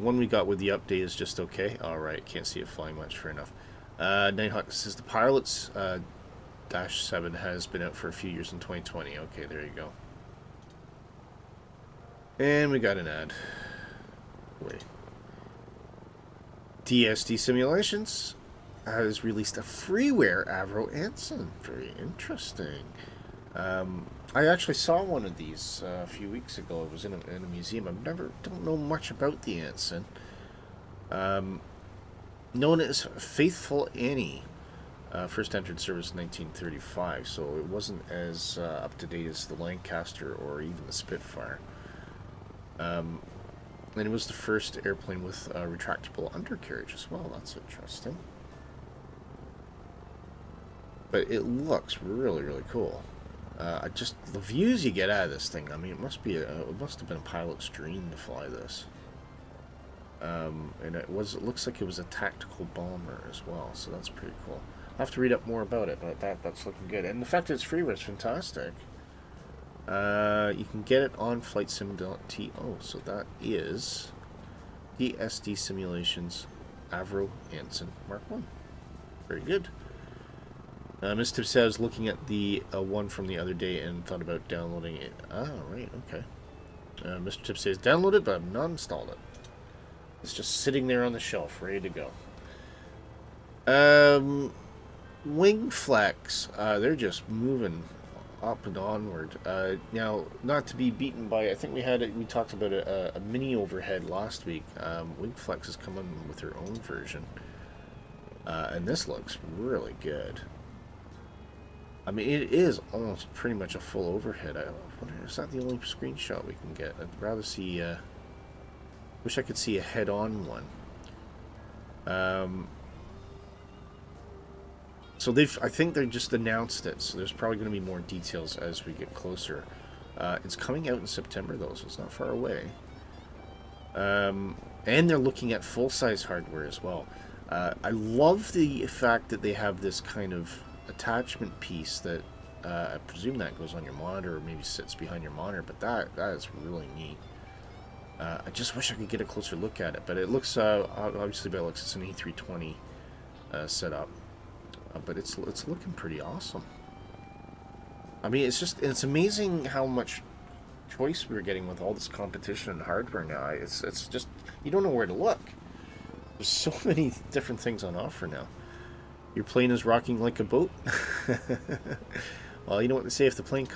one we got with the update is just okay. Alright, can't see it flying much, fair enough. Nighthawk says the pilot's Dash 7 has been out for a few years in 2020. Okay, there you go. And we got an ad. Wait. DSD Simulations has released a freeware Avro Anson. Very interesting. I actually saw one of these a few weeks ago. It was in a museum. Don't know much about the Anson. Known as Faithful Annie, first entered service in 1935, so it wasn't as up to date as the Lancaster or even the Spitfire. And it was the first airplane with a retractable undercarriage as well. That's interesting. But it looks really, really cool. Just the views you get out of this thing. I mean, it must have been a pilot's dream to fly this. And it looks like it was a tactical bomber as well. So that's pretty cool. I'll have to read up more about it, but that's looking good. And the fact that it's freeware is fantastic. You can get it on flightsim.to. So that is DSD Simulations Avro Anson Mark 1. Very good. Ms. Tip says, looking at the one from the other day and thought about downloading it. Ah, right, okay. Mr. Tip says, download it, but I've not installed it. It's just sitting there on the shelf, ready to go. Wing Flex, they're just moving up and onward. Now, not to be beaten by, I think we talked about a mini overhead last week. Wing Flex is coming with their own version. And this looks really good. I mean, it is almost pretty much a full overhead. I wonder, is that the only screenshot we can get? I'd rather see, wish I could see a head-on one. So I think they just announced it, so there's probably going to be more details as we get closer. It's coming out in September, though, so it's not far away. And they're looking at full-size hardware as well. I love the fact that they have this kind of attachment piece that I presume that goes on your monitor or maybe sits behind your monitor, but that is really neat. I just wish I could get a closer look at it, but it looks obviously by looks it's an A320 setup, but it's looking pretty awesome. I mean, it's amazing how much choice we're getting with all this competition and hardware now. It's just, you don't know where to look. There's so many different things on offer now. Your plane is rocking like a boat. Well, you know what they say: if the plane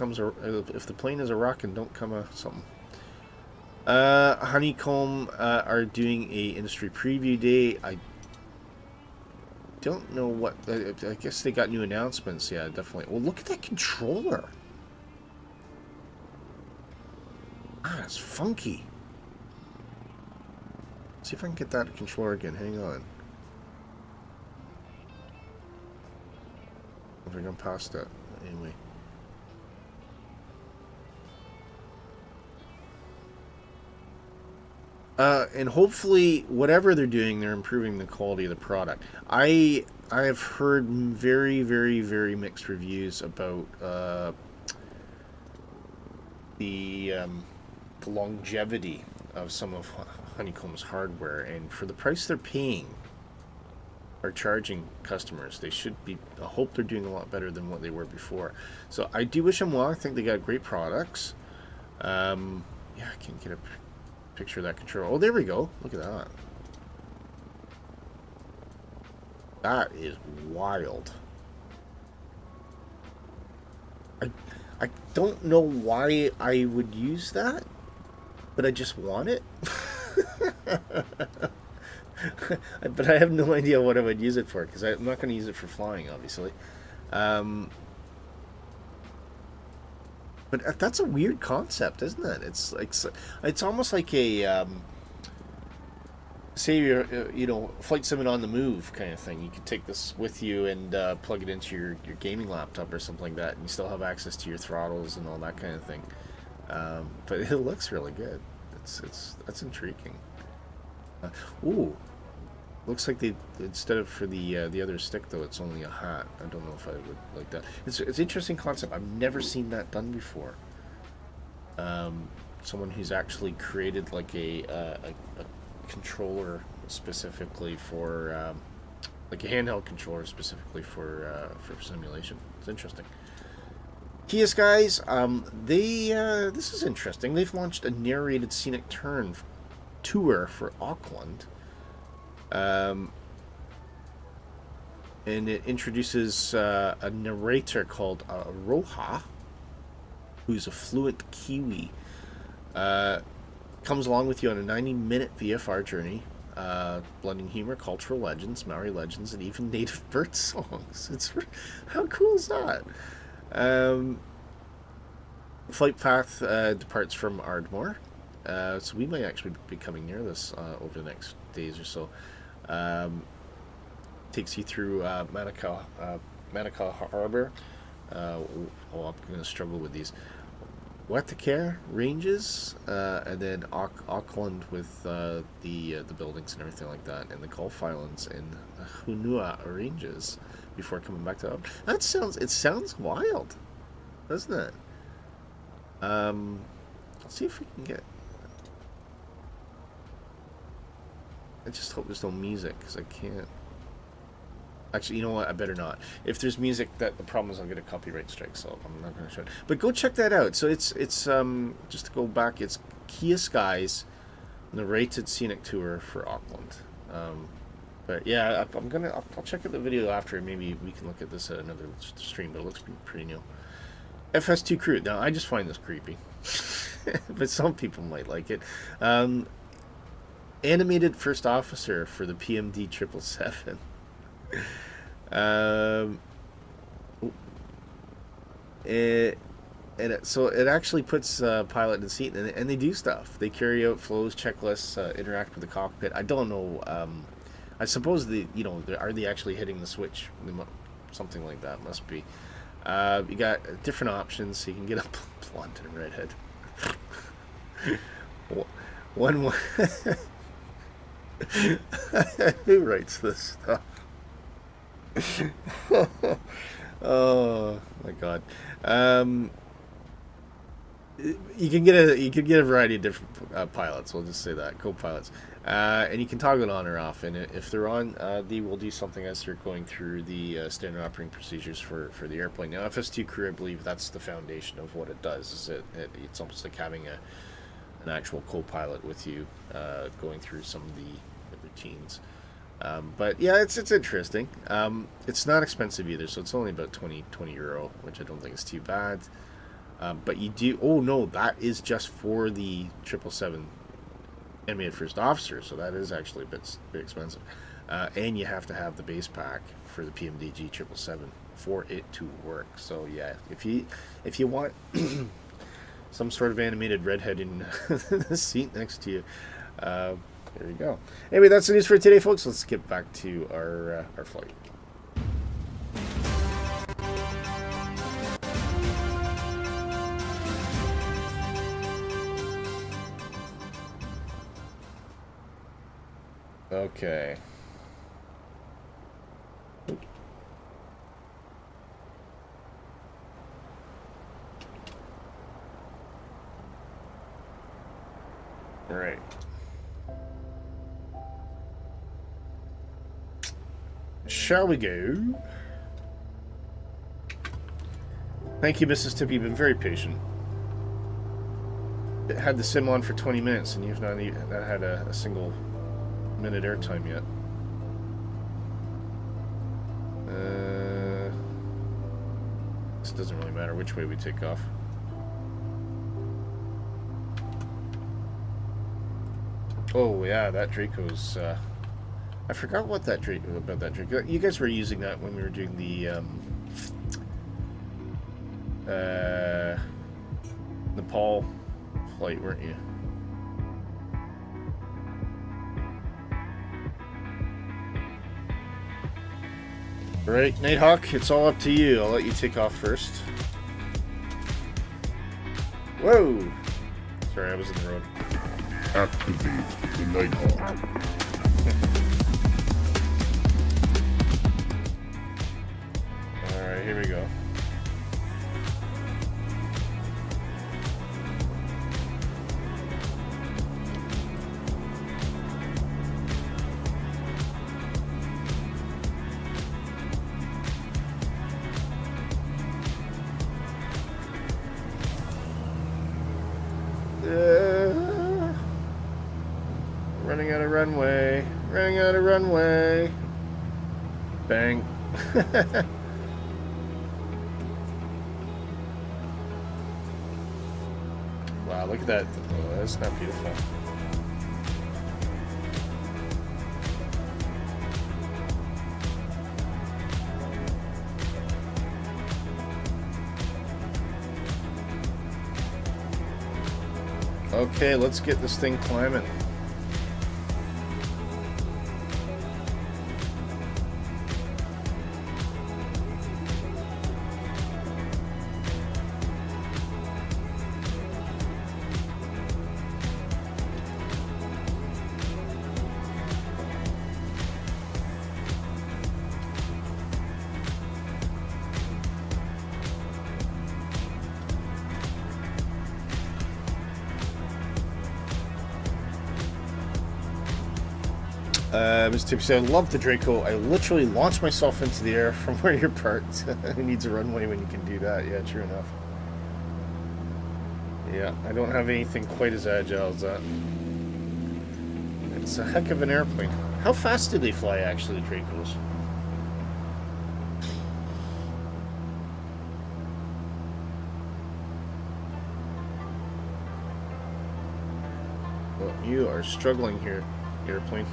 is a rockin', don't come a something. Honeycomb are doing a industry preview day. I don't know what. I guess they got new announcements. Yeah, definitely. Well, look at that controller. Ah, it's funky. See if I can get that controller again. Hang on. If I can pass that anyway. And hopefully, whatever they're doing, they're improving the quality of the product. I have heard very, very, very mixed reviews about the longevity of some of Honeycomb's hardware, and for the price they're paying or charging customers, they should be. I hope they're doing a lot better than what they were before. So I do wish them well. I think they got great products. Yeah, I can't get a picture of that controller. Oh, there we go. Look at that. That is wild. I don't know why I would use that, but I just want it. But I have no idea what I would use it for, because I'm not going to use it for flying, obviously. But that's a weird concept, isn't it? It's like, it's almost like a say you're flight sim on the move kind of thing. You could take this with you and plug it into your gaming laptop or something like that, and you still have access to your throttles and all that kind of thing. But it looks really good. That's intriguing. Ooh, looks like they, instead of for the other stick though, it's only a hat. I don't know if I would like that. It's an interesting concept. I've never seen that done before. Someone who's actually created like a controller specifically for like a handheld controller specifically for simulation. It's interesting. Kia Skies, this is interesting. They've launched a narrated scenic turn tour for Auckland, and it introduces a narrator called Roha, who's a fluent Kiwi. Comes along with you on a 90-minute VFR journey, blending humor, cultural legends, Maori legends, and even native bird songs. How cool is that? Flight path departs from Ardmore, so we might actually be coming near this over the next days or so. Takes you through Manukau Harbour. I'm going to struggle with these. Waitakere ranges, and then Auckland with the buildings and everything like that, and the Gulf Islands and Hunua ranges before coming back to Auckland. It sounds wild, doesn't it? Let's see if we can get. I just hope there's no music, because I can't. Actually, you know what? I better not. If there's music, the problem is I'll get a copyright strike, so I'm not going to show it. But go check that out. So it's just to go back, it's Kia Skies narrated scenic tour for Auckland. But yeah, I'll check out the video after. Maybe we can look at this at another stream. But it looks pretty new. FS2 crew. Now I just find this creepy, but some people might like it. Animated first officer for the PMD 777. So it actually puts pilot in the seat, and they do stuff. They carry out flows, checklists, interact with the cockpit. I don't know. I suppose are they actually hitting the switch? Something like that must be. You got different options, so you can get a blonde and a redhead. One. Who writes this stuff? Oh my god. You can get a variety of different pilots. We'll just say that co-pilots, and you can toggle it on or off. And if they're on, they will do something as they're going through the standard operating procedures for the airplane. Now, FS2 crew, I believe that's the foundation of what it does. Is it's almost like having an actual co-pilot with you, going through some of the routines. But yeah, it's interesting. It's not expensive either, so it's only about 20 euro, which I don't think is too bad. But you do. Oh no, that is just for the 777 animated first officer, so that is actually a bit expensive. And you have to have the base pack for the PMDG 777 for it to work. So yeah, if you want some sort of animated redhead in the seat next to you, there you go. Anyway, that's the news for today, folks. Let's get back to our flight. Okay. All right. Shall we go? Thank you, Mrs. Tippy. You've been very patient. It had the sim on for 20 minutes, and you've not had a single minute airtime yet. This doesn't really matter which way we take off. Oh yeah, that Draco's. I forgot what about that Draco. You guys were using that when we were doing the Nepal flight, weren't you? Alright, Nighthawk, it's all up to you. I'll let you take off first. Whoa! Sorry, I was in the road. Activate the Nighthawk. Alright, here we go. Running out of runway. Running out of runway. Bang. Wow, look at that. Oh, that's not beautiful. Okay, let's get this thing climbing. Mr. Tippy said, I love the Draco. I literally launched myself into the air from where you're parked. Who needs a runway when you can do that? Yeah, true enough. Yeah, I don't have anything quite as agile as that. It's a heck of an airplane. How fast do they fly, actually, the Dracos? Well, you are struggling here, airplane.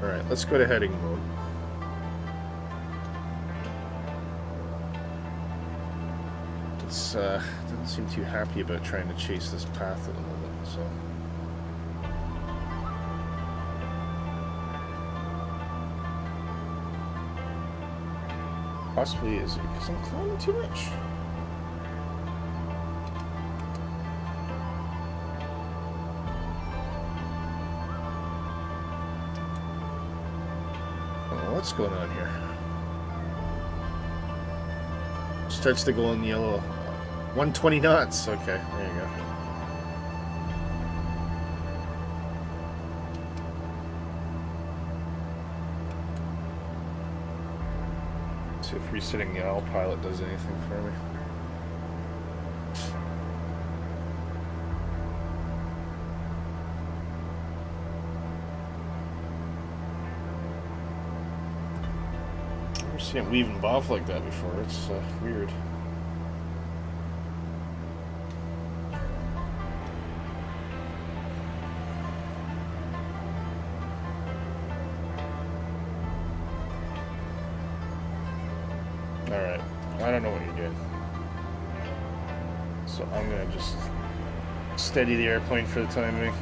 Alright, let's go to heading mode. It's, doesn't seem too happy about trying to chase this path at the moment, so... Possibly is it because I'm climbing too much? What's going on here? Starts to go in yellow. 120 knots. Okay, there you go. Let's see if resetting the autopilot does anything for me. I've seen it weave and bob like that before. It's weird. Alright, I don't know what you're doing. So I'm gonna just steady the airplane for the time being.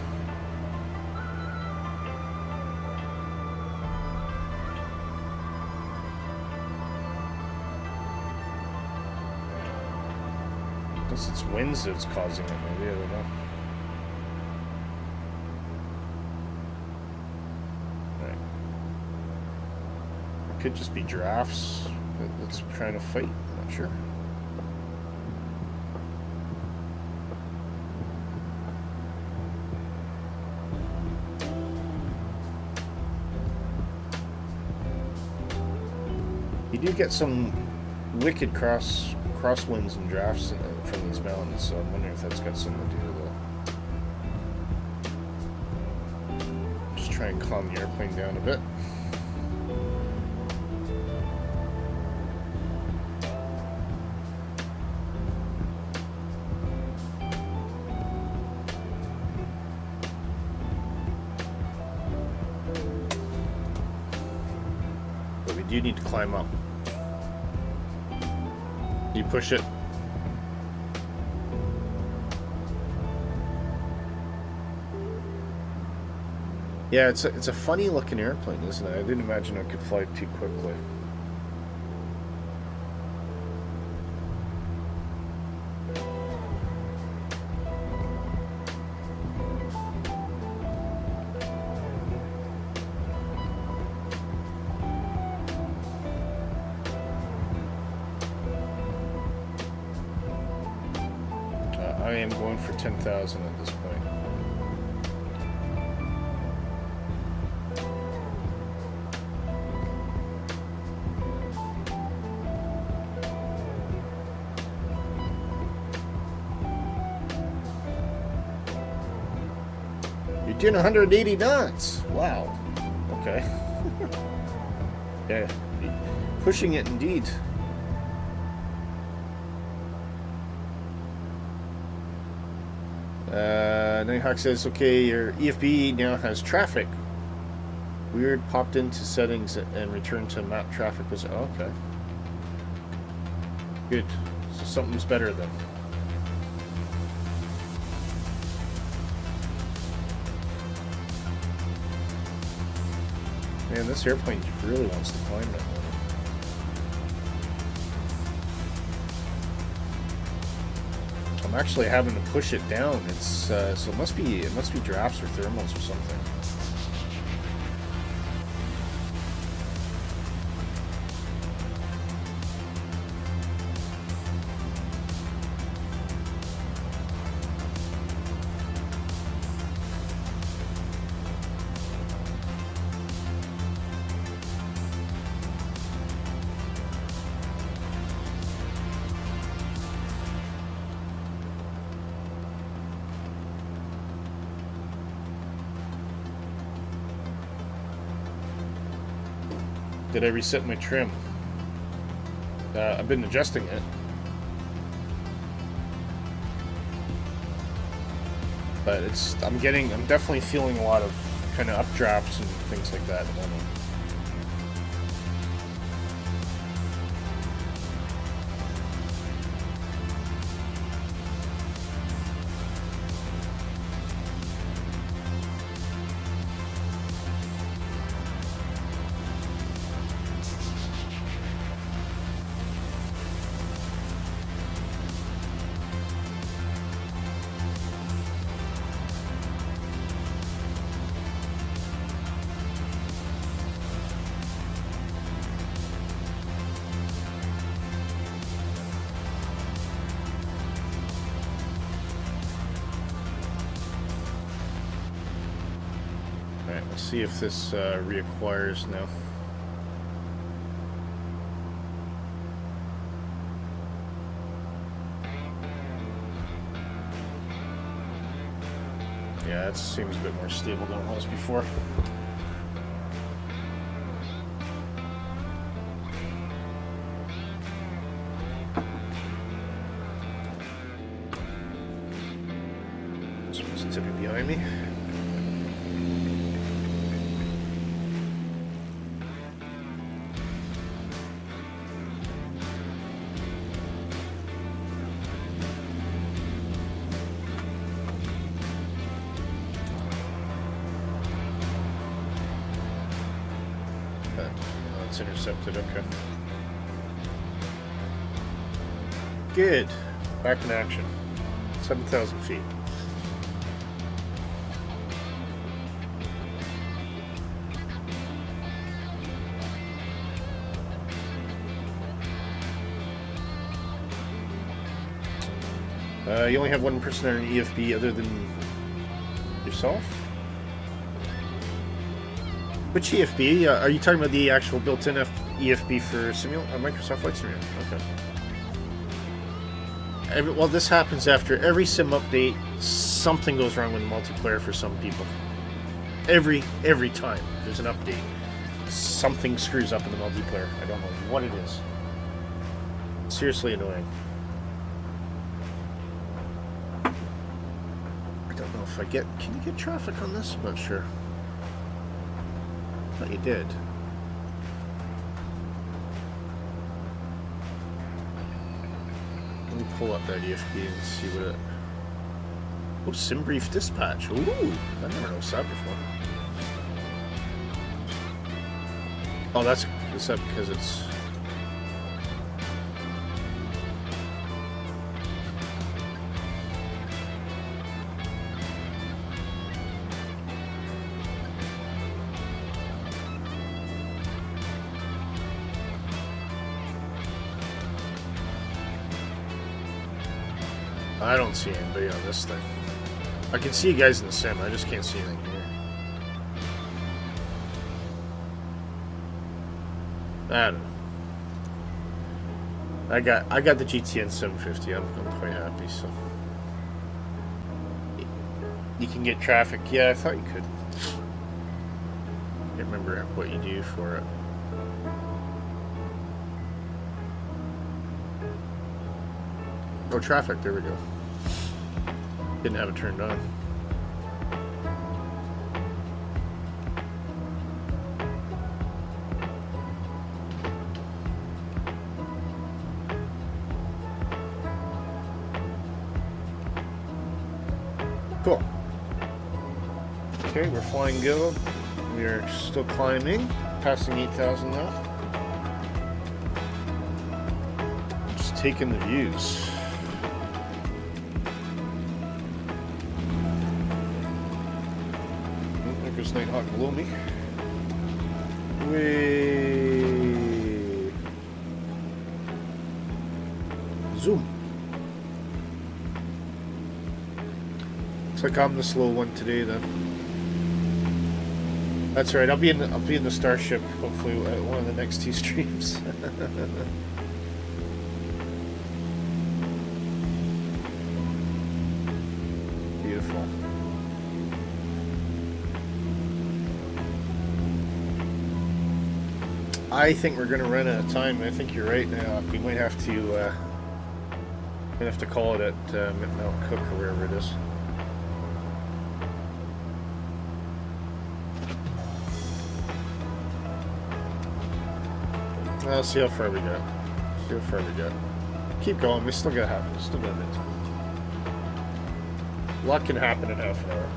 Guess it's winds that's causing it, maybe, I don't know. Right. It could just be drafts that's trying to fight, I'm not sure. You do get some wicked crosswinds and drafts from these mountains, so I'm wondering if that's got something to do with it. Just try and calm the airplane down a bit. But we do need to climb up. You push it. Yeah, it's a funny looking airplane, isn't it? I didn't imagine it could fly too quickly. I am going for 10,000 at this point. You're doing 180 knots. Wow. Okay. Yeah. Pushing it indeed. Nighthawk says, okay, your EFB now has traffic. Weird, popped into settings and returned to map traffic. Was okay. Good. So something's better then. Man, this airplane really wants to climb that one. I'm actually having to push it down. It's so it must be drafts or thermals or something. Did I reset my trim? I've been adjusting it. But I'm definitely feeling a lot of kind of updrafts and things like that at the moment. Alright, let's see if this reacquires now. Yeah, that seems a bit more stable than it was before. Someone's tipping behind me. It's intercepted, okay. Good. Back in action. 7,000 feet. You only have one person on an EFB other than yourself? Which EFB? Are you talking about the actual built-in EFB for Microsoft Flight Simulator? Okay. Well, this happens after every sim update. Something goes wrong with the multiplayer for some people. Every time there's an update, something screws up in the multiplayer. I don't know what it is. Seriously annoying. I don't know if I get... Can you get traffic on this? I'm not sure. I thought you did. Let me pull up that EFB and see what it... Oh, sim brief dispatch. Ooh, I never noticed that before. Oh, is that because it's... I don't see anybody on this thing. I can see you guys in the sim, I just can't see anything here. I don't know. I got the GTN 750. I'm quite happy. So you can get traffic. Yeah, I thought you could. Can't remember what you do for it. Oh, traffic. There we go. Didn't have it turned on. Cool. Okay, we're flying good. We are still climbing, passing 8,000 now. Just taking the views. There goes Nighthawk below me. Way. Zoom. Looks like I'm the slow one today then. That's right. I'll be in the Starship hopefully at one of the next two streams. Beautiful. I think we're gonna run out of time. I think you're right now. We might have to call it at Mount Cook or wherever it is. I'll see how far we go. See how far we go. Keep going. We still got half. We still got a bit. A lot can happen in half an hour.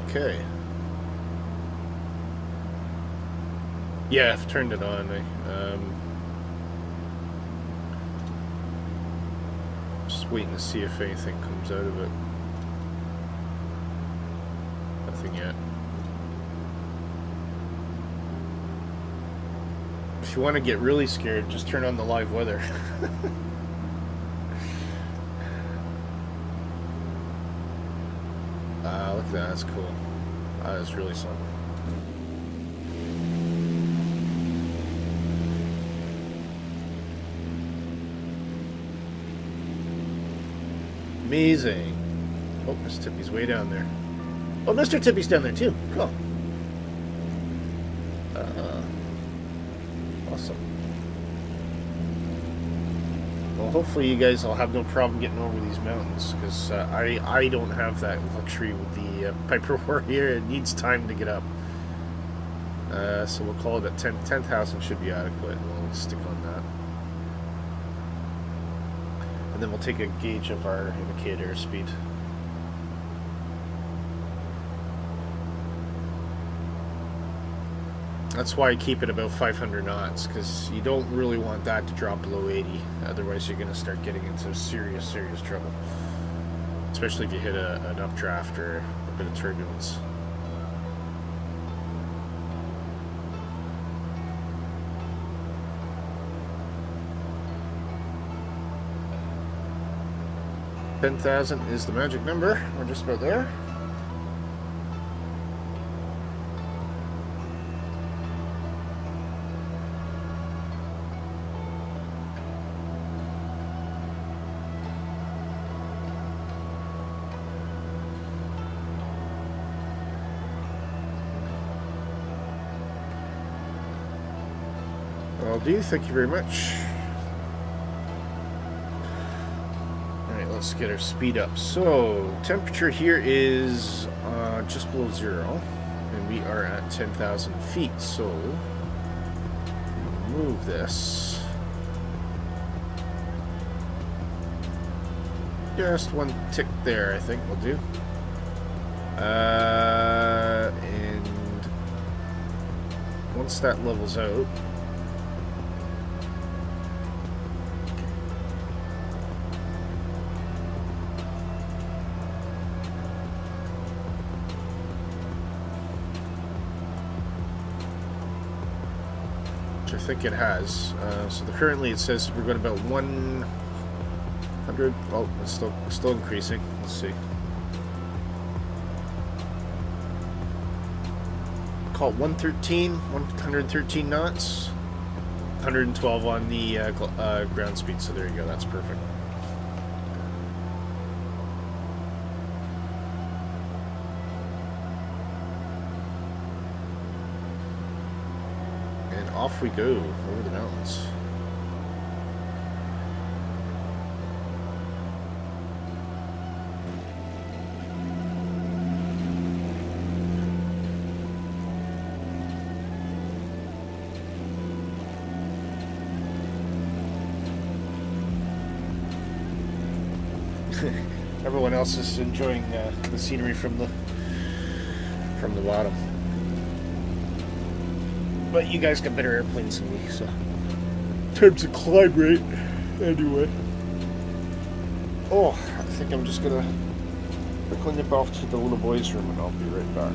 Okay. Yeah, I've turned it on. Just waiting to see if anything comes out of it. Nothing yet. If you want to get really scared, just turn on the live weather. Look at that, that's cool. That's really something. Amazing. Oh, Mr. Tippy's way down there. Oh, Mr. Tippy's down there too. Cool. Awesome. Well, hopefully you guys will have no problem getting over these mountains, because I don't have that luxury with the Piper Warrior. It needs time to get up. So we'll call it at 10,000 should be adequate. We'll stick on that. And then we'll take a gauge of our indicator speed. That's why I keep it about 500 knots, because you don't really want that to drop below 80. Otherwise, you're going to start getting into serious trouble. Especially if you hit an updraft or a bit of turbulence. $10,000 is the magic number. We're just about there. Will do. Thank you very much. Alright, let's get our speed up. So, temperature here is just below 0, and we are at 10,000 feet. So, move this. Just one tick there, I think will do. And once that levels out, I think it has. So currently it says we're going about 100. Oh, it's still increasing. Let's see. Call it 113 knots. 112 on the ground speed. So there you go. That's perfect. Off we go over the mountains. Everyone else is enjoying the scenery from the bottom. But you guys got better airplanes than me, so. In terms of climb rate, anyway. Oh, I think I'm just gonna quickly nip off to the little boys' room and I'll be right back.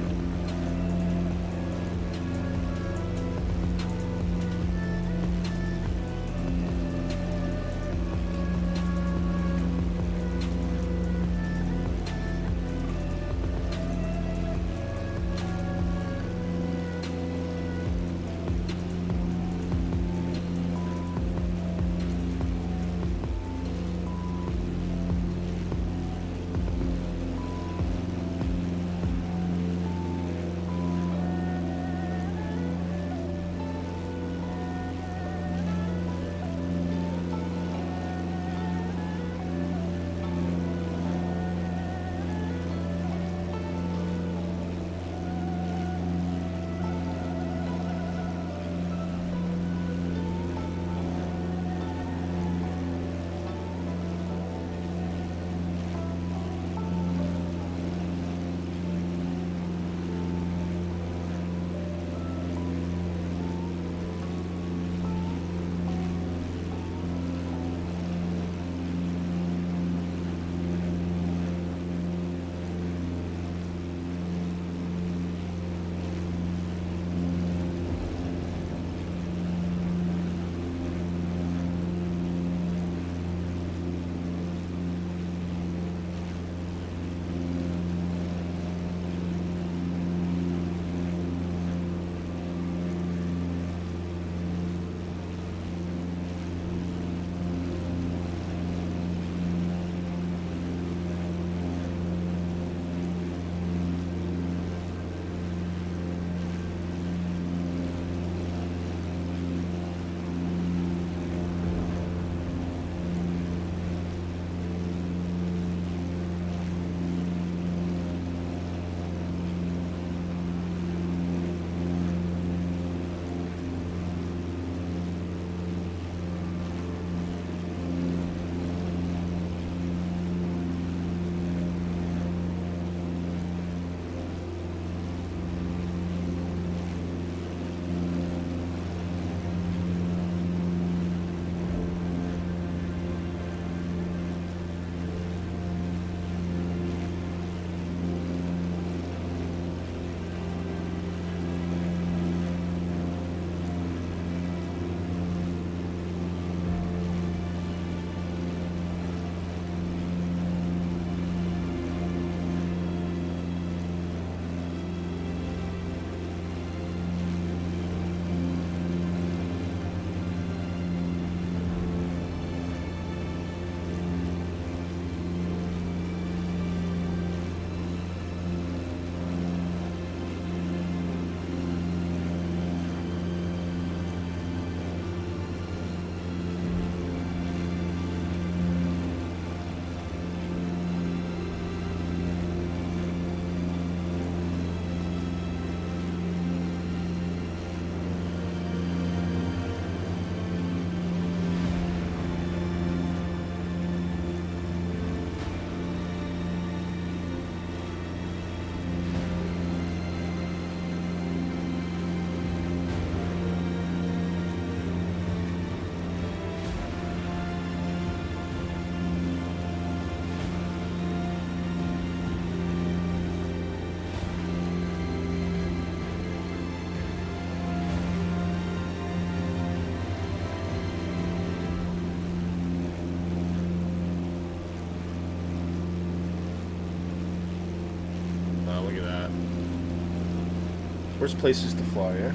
Worst places to fly, eh?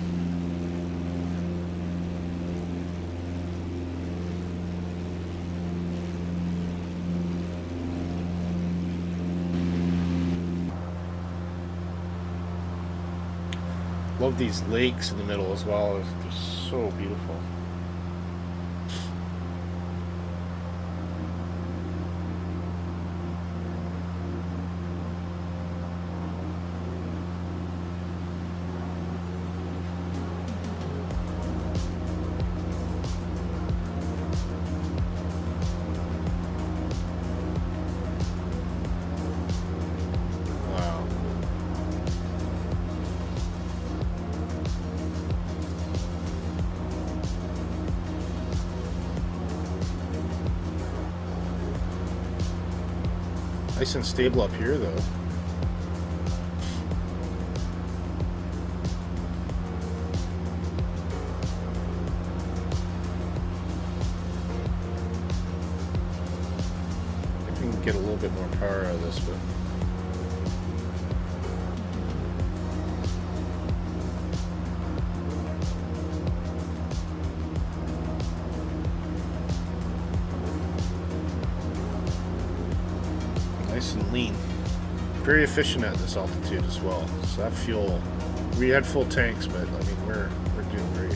Love these lakes in the middle as well. They're so beautiful. Nice and stable up here, though. I think we can get a little bit more power out of this, but... nice and lean. Very efficient at this altitude as well. So that fuel, we had full tanks, but I mean we're doing great.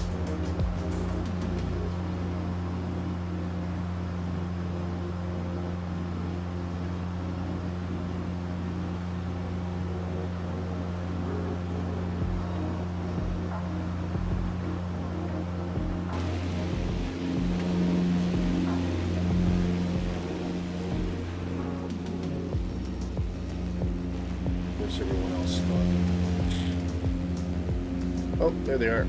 Everyone else gone. Oh, there they are.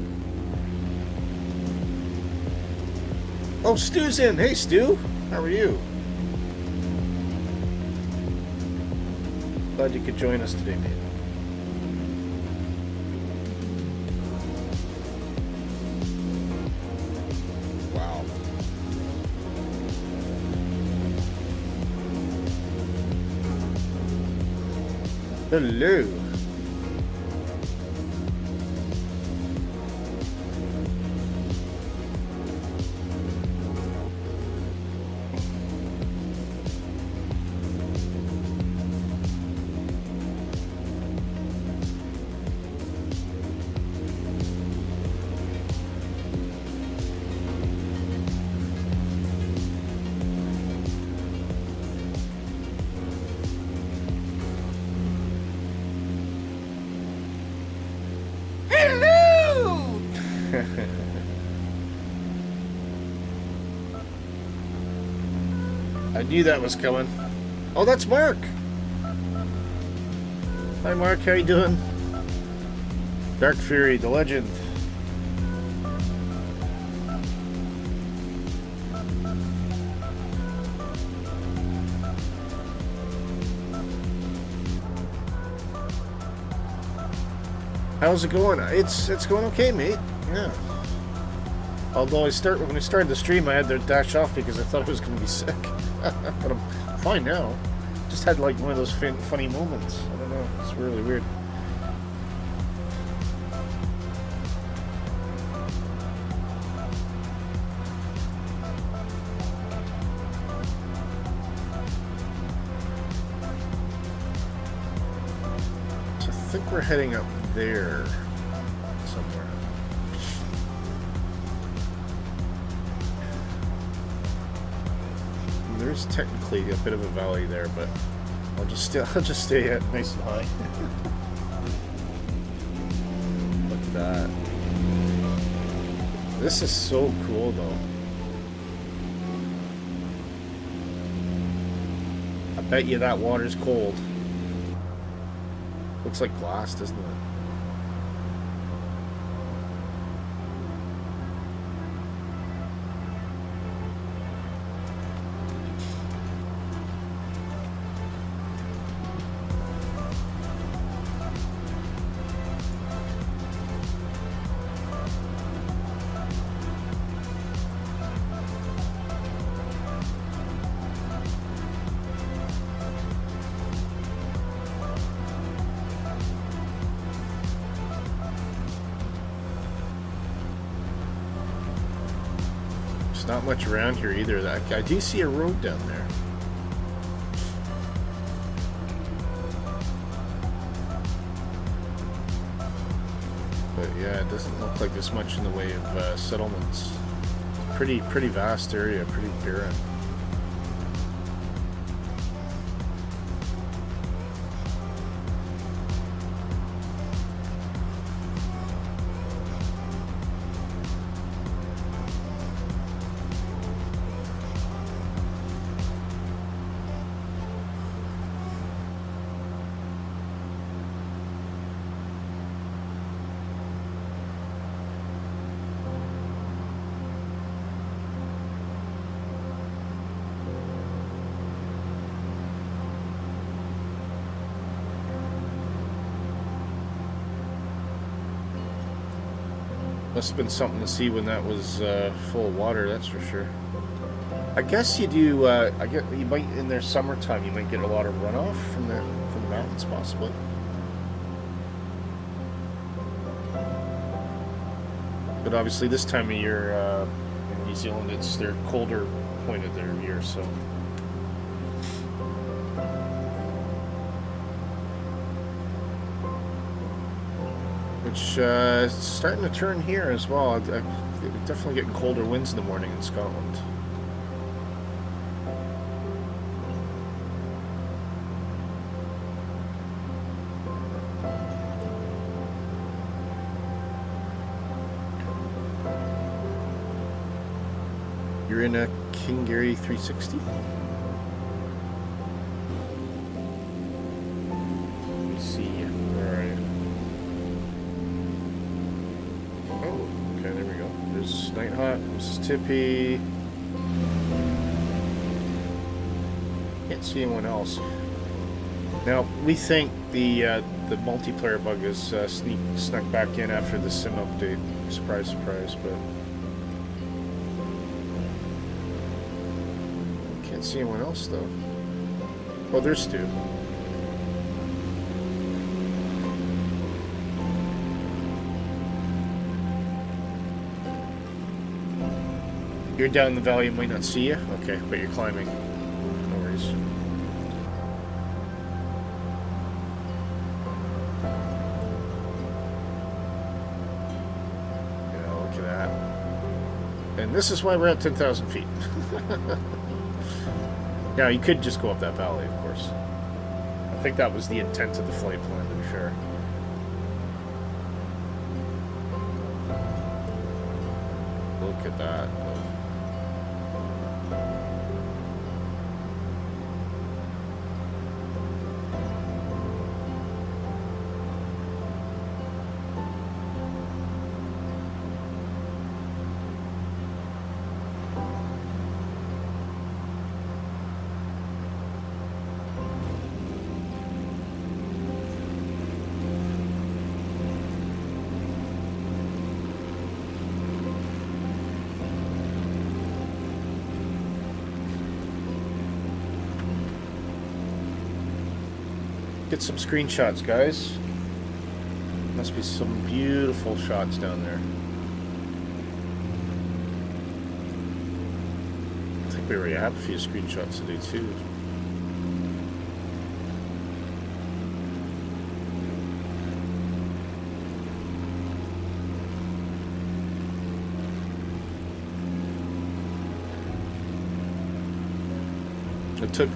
Oh, Stu's in. Hey, Stu. How are you? Glad you could join us today, mate. Wow. Hello. I knew that was coming. Oh, that's Mark. Hi, Mark. How you doing? Dark Fury, the legend. How's it going? It's going okay, mate. Yeah. Although when I started the stream, I had to dash off because I thought I was going to be sick. But I'm fine now. Just had like one of those funny moments. I don't know. It's really weird. So I think we're heading up there somewhere. There's technically a bit of a valley there, but I'll just stay at nice and high. Look at that. This is so cool, though. I bet you that water's cold. Looks like glass, doesn't it? There's not much around here either. I do see a road down there. But yeah, it doesn't look like there's much in the way of settlements. Pretty vast area, pretty barren. Must have been something to see when that was full of water, that's for sure. I guess you do. You might in their summertime. You might get a lot of runoff from the mountains, possibly. But obviously, this time of year in New Zealand, it's their colder point of their year, so. Which it's starting to turn here as well. Definitely getting colder winds in the morning in Scotland. You're in a Kingery 360? Let me see. Where are you? Oh, okay, there we go. There's Nighthawk, Mississippi. Can't see anyone else. Now, we think the multiplayer bug is snuck back in after the sim update. Surprise, surprise, but... Can't see anyone else, though. Oh, there's Stu. You're down in the valley, might not see you? Okay, but you're climbing. No worries. Yeah, look at that. And this is why we're at 10,000 feet. Now, you could just go up that valley, of course. I think that was the intent of the flight plan, to be fair. Look at that. Get some screenshots, guys. Must be some beautiful shots down there. I think we already have a few screenshots to do too.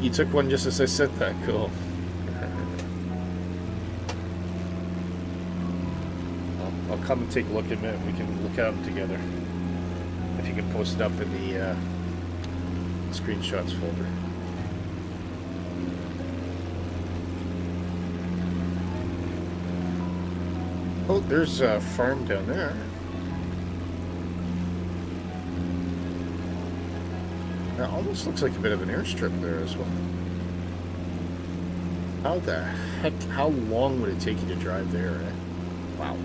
You took one just as I said that. Cool. I'll come and take a look at it. We can look at them together. If you can post it up in the screenshots folder. Oh, there's a farm down there. That almost looks like a bit of an airstrip there as well. How the heck, how long would it take you to drive there? Wow.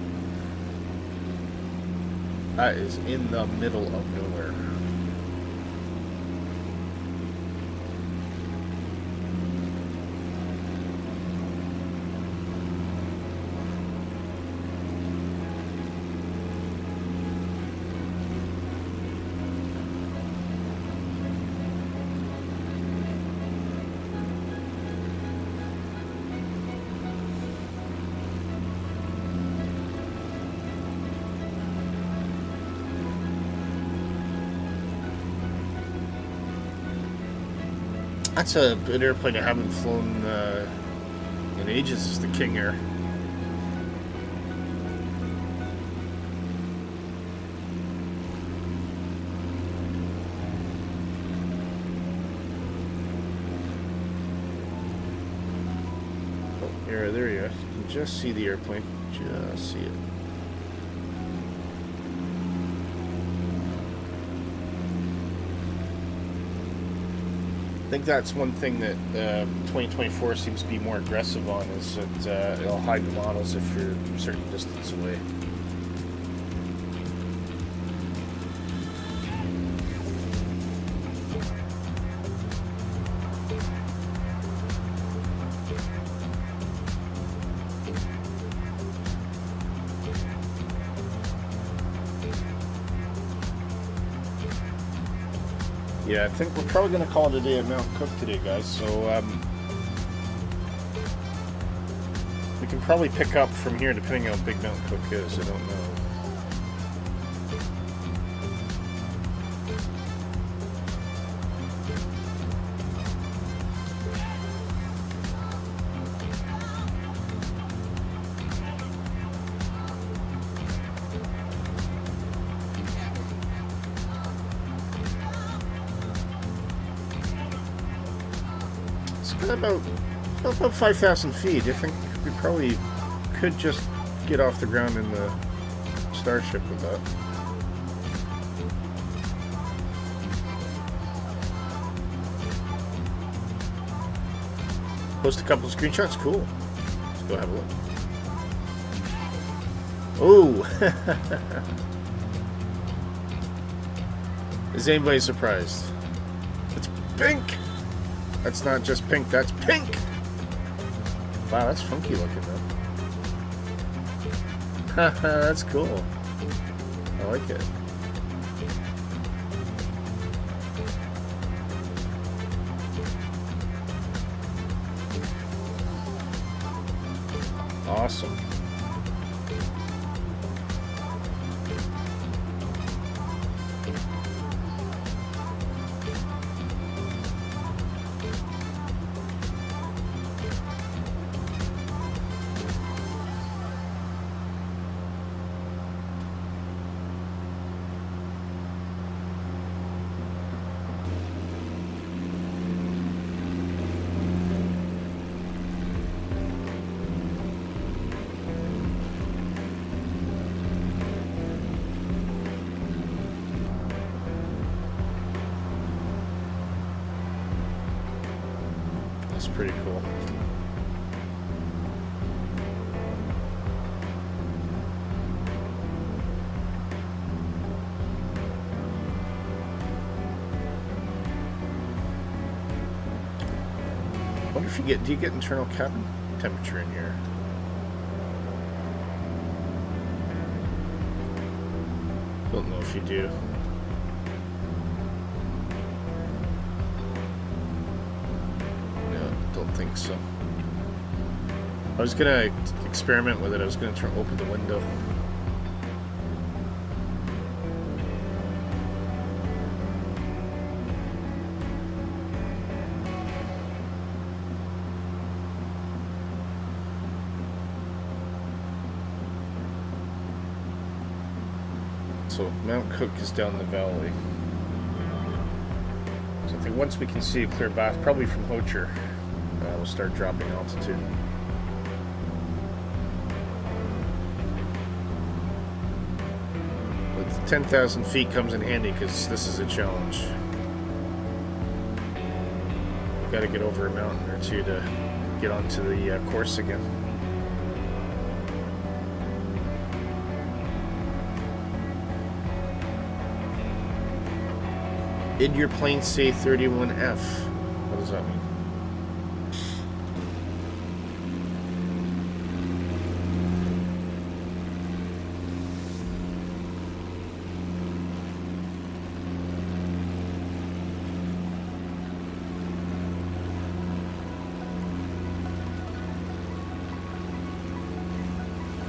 That is in the middle of nowhere. That's an airplane I haven't flown in ages, is the King Air. Oh, there you are. You can just see the airplane. Just see it. I think that's one thing that 2024 seems to be more aggressive on, is that it'll hide the models if you're a certain distance away. Yeah, I think we're probably going to call it a day at Mount Cook today, guys. So we can probably pick up from here, depending on how big Mount Cook is. I don't know. About 5,000 feet. I think we probably could just get off the ground in the Starship with that. Post a couple of screenshots. Cool. Let's go have a look. Oh! Is anybody surprised? It's pink! That's not just pink, that's pink! Wow, that's funky looking, though. Haha, that's cool. I like it. Awesome. Pretty cool. I wonder if do you get internal cabin temperature in here? Don't know if you do. Think so. I was gonna experiment with it. I was gonna try to open the window. So Mount Cook is down the valley. So I think once we can see a clear path, probably from Hocher, we'll start dropping altitude. With 10,000 feet comes in handy because this is a challenge. We've got to get over a mountain or two to get onto the course again. Did your plane say 31F? What does that mean?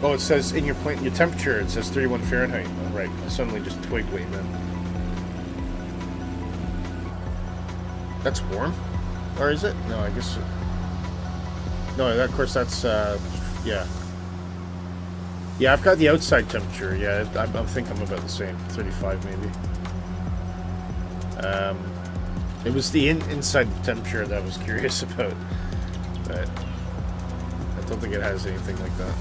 Oh, it says in your plane, your temperature, it says 31 Fahrenheit. Oh, right, I suddenly just twigged what you meant. That's warm. Or is it? No, I guess... No, of course that's, yeah. Yeah, I've got the outside temperature. Yeah, I think I'm about the same. 35 maybe. It was the inside temperature that I was curious about. But I don't think it has anything like that.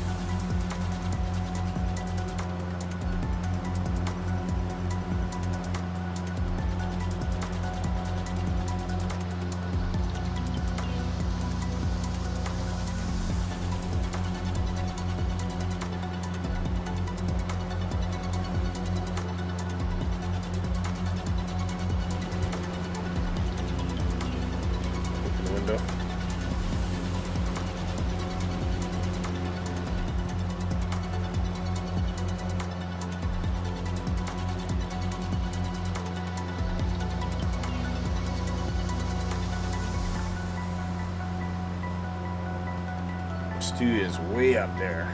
Stu is way up there.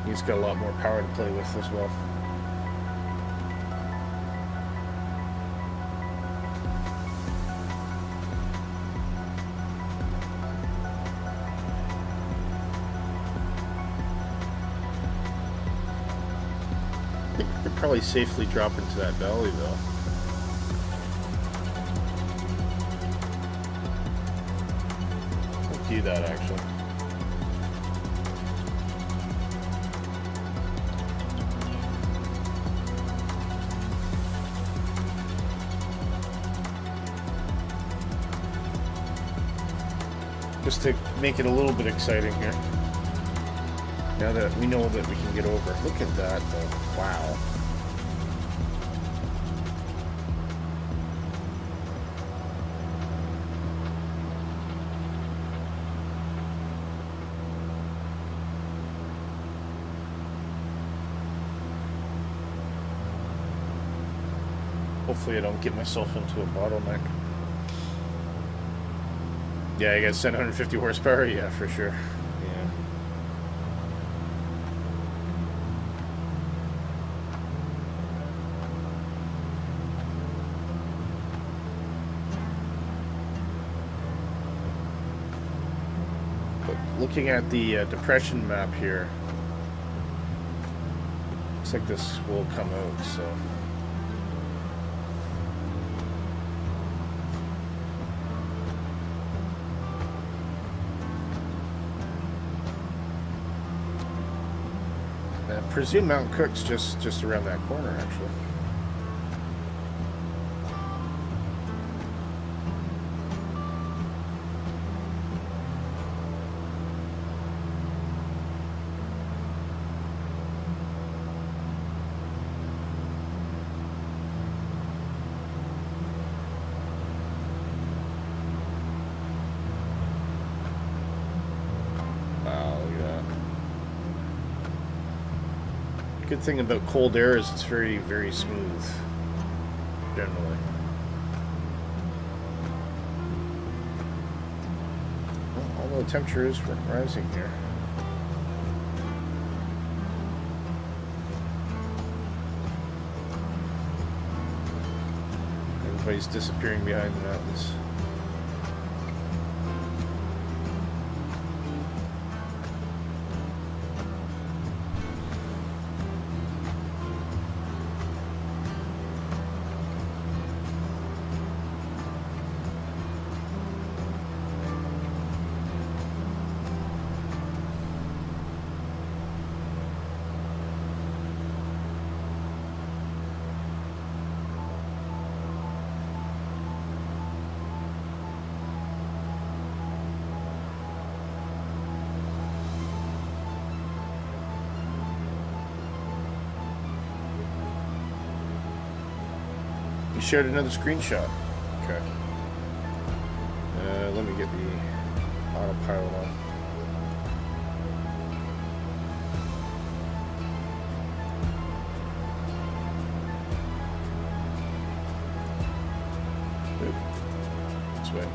He's got a lot more power to play with as well. I think we could probably safely drop into that valley though. We'll do that actually. Just to make it a little bit exciting here. Now that we know that we can get over. Look at that though. Wow. Hopefully I don't get myself into a bottleneck. Yeah, I got 750 horsepower, yeah, for sure. Yeah. But looking at the depression map here, looks like this will come out, so... I presume Mount Cook's just around that corner, actually. Good thing about cold air is it's very, very smooth, generally. Well, although the temperature is rising here. Everybody's disappearing behind the mountains. Shared another screenshot. Okay. Let me get the autopilot on. This way.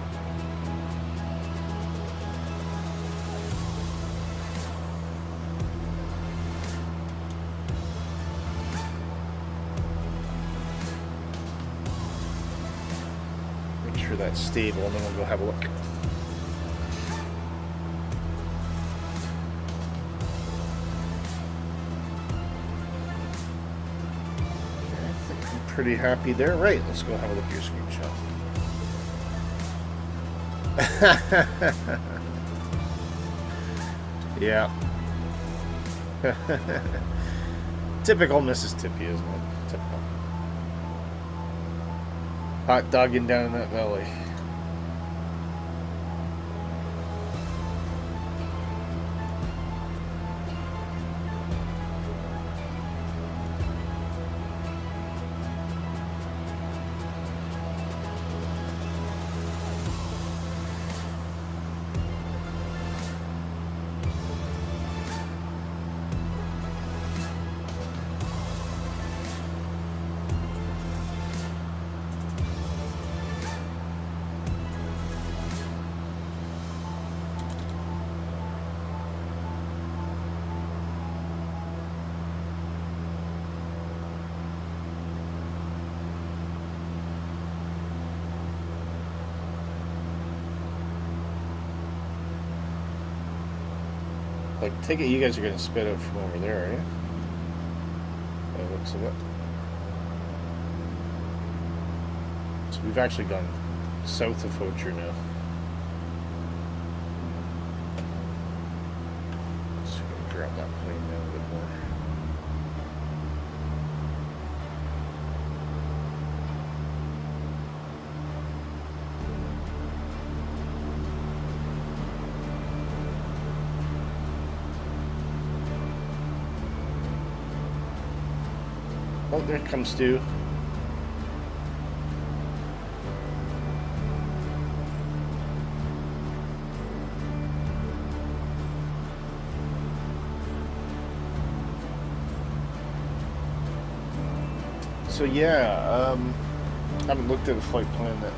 sure that's stable, and then we'll go have a look. Okay, I think I'm pretty happy there. Right, let's go have a look at your screenshot. Yeah. Typical Mississippi, isn't it? Typical. Hot dogging down in that valley. Like, take it you guys are going to spit out from over there, are you? By the looks of it. So we've actually gone south of Hocher now. Just going to drop that plane down a bit more. Oh, there comes Stu. So yeah, I haven't looked at a flight plan that.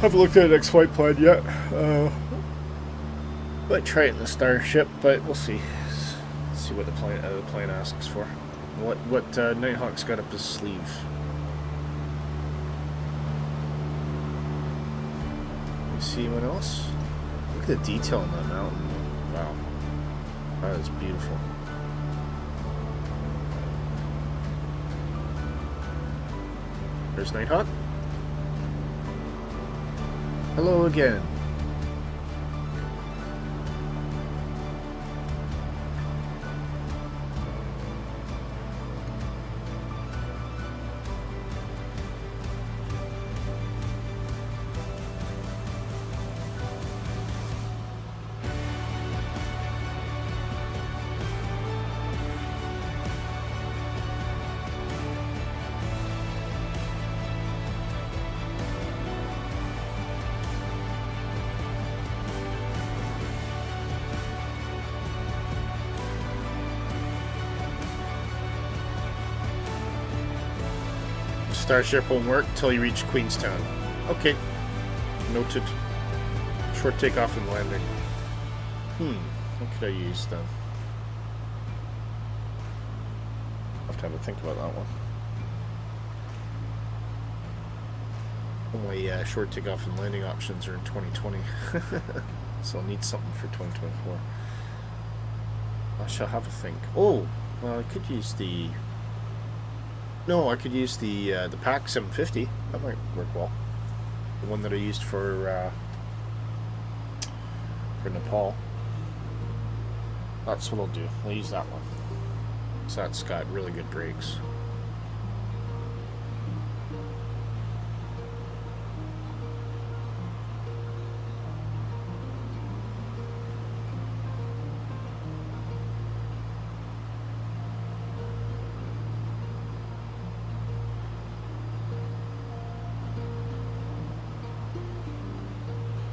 Haven't looked at an next flight plan yet. Might try it in the Starship, but we'll see. See what the plane asks for. What Nighthawk's got up his sleeve. You see anyone else? Look at the detail on that mountain. Wow, that is beautiful. There's Nighthawk. Hello again. Starship won't work till you reach Queenstown. Okay. Noted. Short takeoff and landing. What could I use then? I'll have to have a think about that one. Only short takeoff and landing options are in 2020. So I'll need something for 2024. I shall have a think. Oh, well, I could use the... No, I could use the PAC 750. That might work well. The one that I used for Nepal. That's what I'll do. I'll use that one. So that's got really good brakes.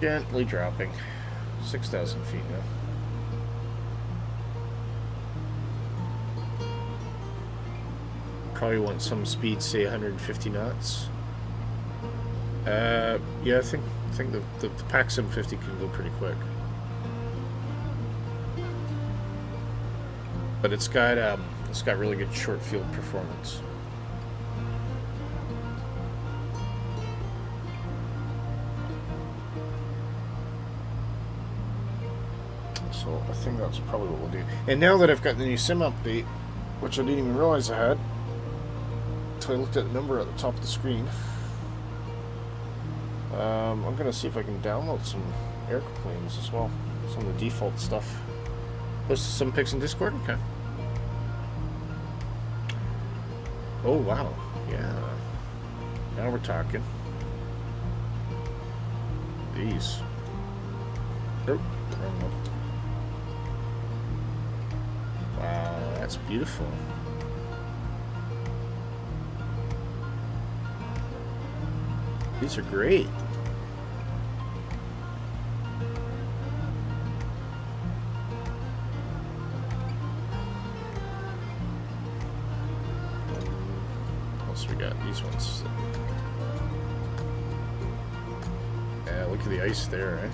Gently dropping. 6,000 feet now. Probably want some speed, say 150 knots. Yeah, I think the PAC 750 can go pretty quick. But it's got really good short field performance. So I think that's probably what we'll do. And now that I've got the new sim update, which I didn't even realize I had, until I looked at the number at the top of the screen, I'm going to see if I can download some airplanes as well. Some of the default stuff. Post some pics in Discord? Okay. Oh, wow. Yeah. Now we're talking. These. Oh, wrong one. Wow, that's beautiful. These are great. What else we got? These ones. Yeah, look at the ice there, right?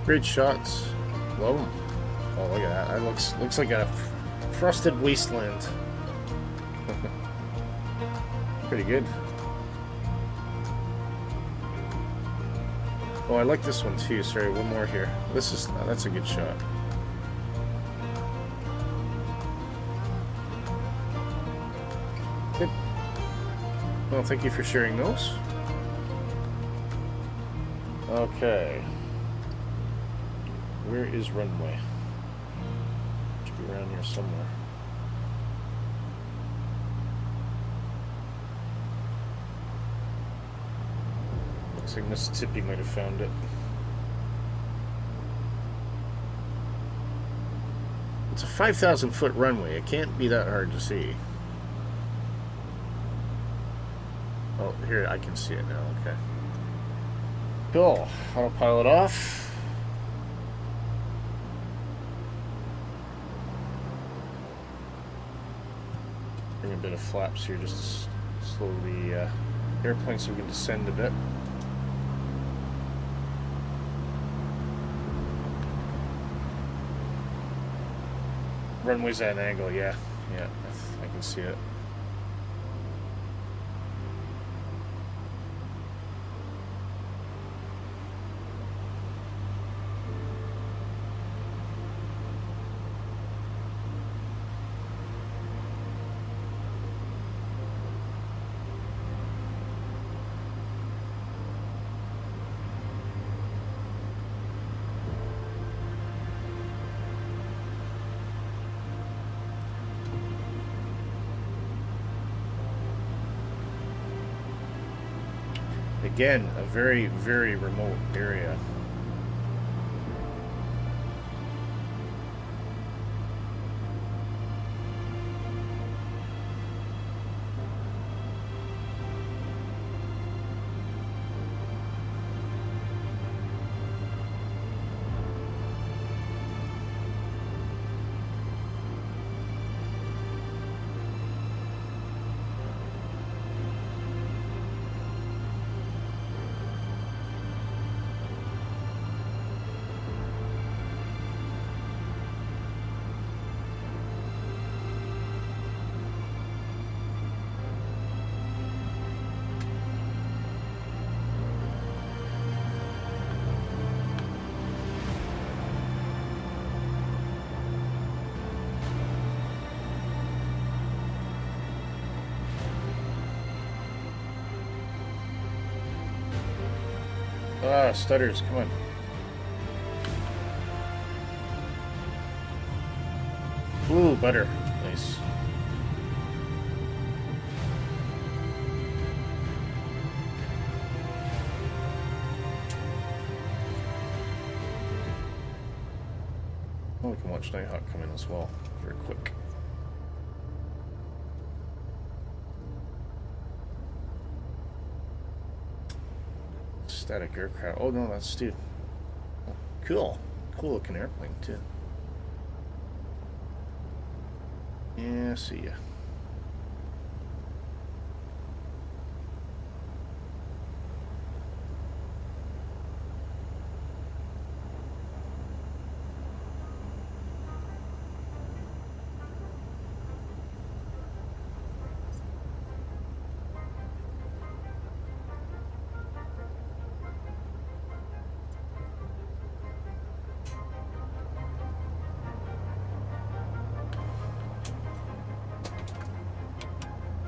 Great shots. Love them. Oh, look at that. That looks like a frosted wasteland. Pretty good. Oh, I like this one too. Sorry, one more here. That's a good shot. Good. Well, thank you for sharing those. Okay. Where is runway? Should be around here somewhere. Looks like Mississippi might have found it. It's a 5,000-foot runway. It can't be that hard to see. Oh, here, I can see it now. Okay. Cool. Autopilot off. Bring a bit of flaps here just to slow the airplane so we can descend a bit. Runway's at an angle, yeah. Yeah, I can see it. Again, a very, very remote area. Ah, stutters, come on. Ooh, butter. Nice. Oh, we can watch Nighthawk come in as well. Very quick. Static aircraft. Oh no, that's Stu. Oh, cool. Cool looking airplane too. Yeah, see ya.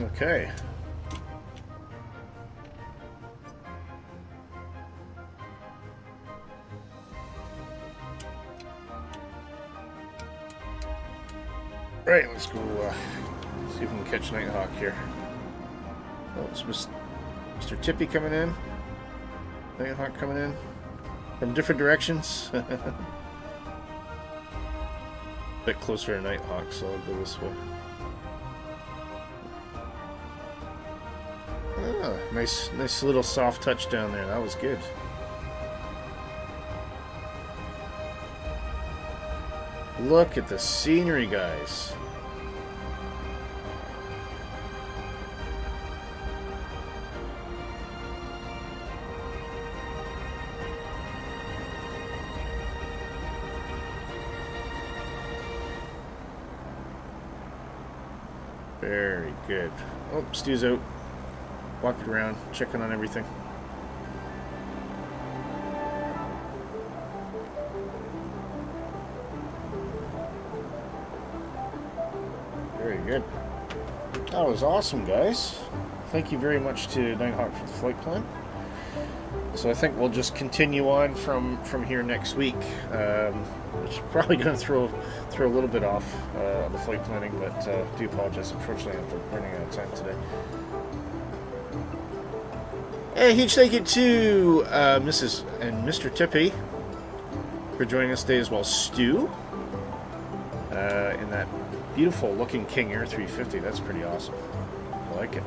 Okay. Right, let's go see if we can catch Nighthawk here. Oh, it's Mr. Tippy coming in. Nighthawk coming in from different directions. A bit closer to Nighthawk, so I'll go this way. Ah, nice little soft touch down there. That was good. Look at the scenery, guys. Very good. Oh, Stu's out. Walking around, checking on everything. Very good. That was awesome, guys. Thank you very much to Nighthawk for the flight plan. So I think we'll just continue on from here next week. Which is probably going to throw a little bit off the flight planning, but do apologize. Unfortunately, I'm running out of time today. A huge thank you to Mrs. and Mr. Tippy for joining us today, as well as Stu in that beautiful looking King Air 350. That's pretty awesome. I like it.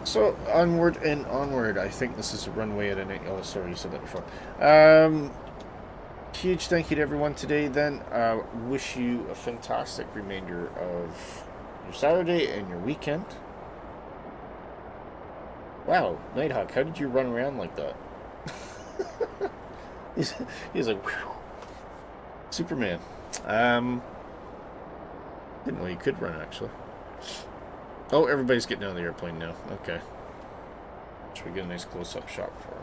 So onward and onward. I think this is a runway at an 8. Oh, sorry, you said that before. Huge thank you to everyone today. Then wish you a fantastic remainder of your Saturday and your weekend. Wow, Nighthawk, how did you run around like that? he's like whew, Superman. Didn't know you could run actually. Oh, everybody's getting out of the airplane now. Okay. Should we get a nice close-up shot for him?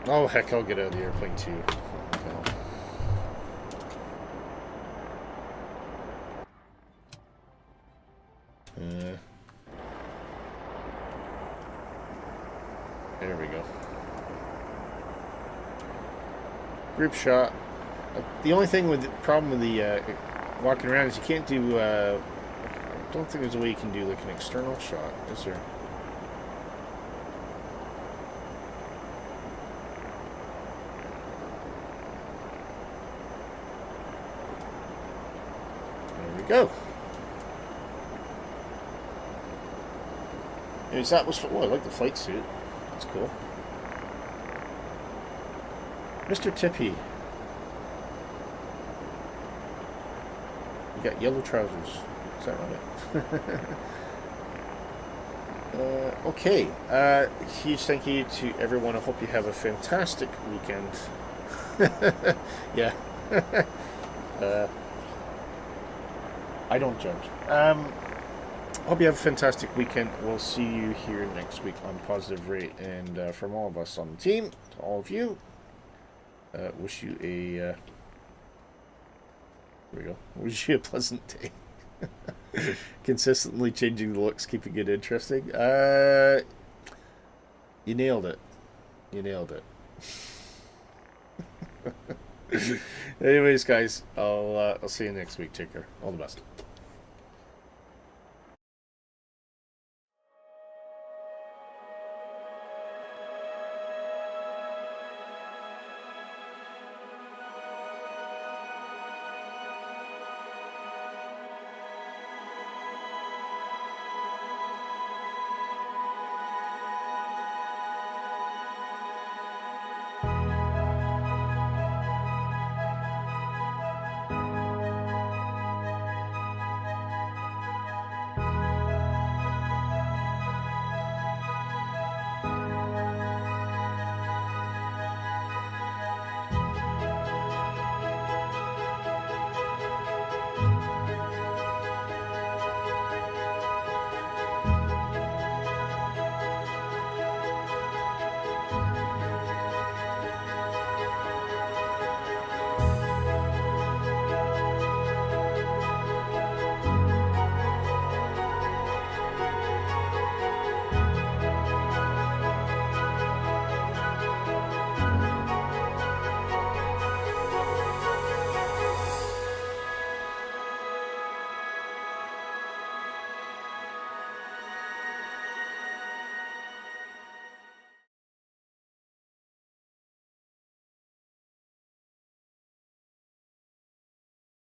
Oh, heck, I'll get out of the airplane too. Okay. There we go. Group shot. The only thing with the problem with the walking around is you can't do. I don't think there's a way you can do like an external shot, is there? There we go. Anyways, that was. Oh, I like the flight suit. That's cool. Mr. Tippy. You got yellow trousers. Is that right? Okay. Huge thank you to everyone. I hope you have a fantastic weekend. Yeah. I don't judge. Hope you have a fantastic weekend. We'll see you here next week on Positive Rate. And from all of us on the team, to all of you, wish you a... here we go. Wish you a pleasant day. Consistently changing the looks, keeping it interesting. You nailed it. You nailed it. Anyways, guys, I'll see you next week. Take care. All the best.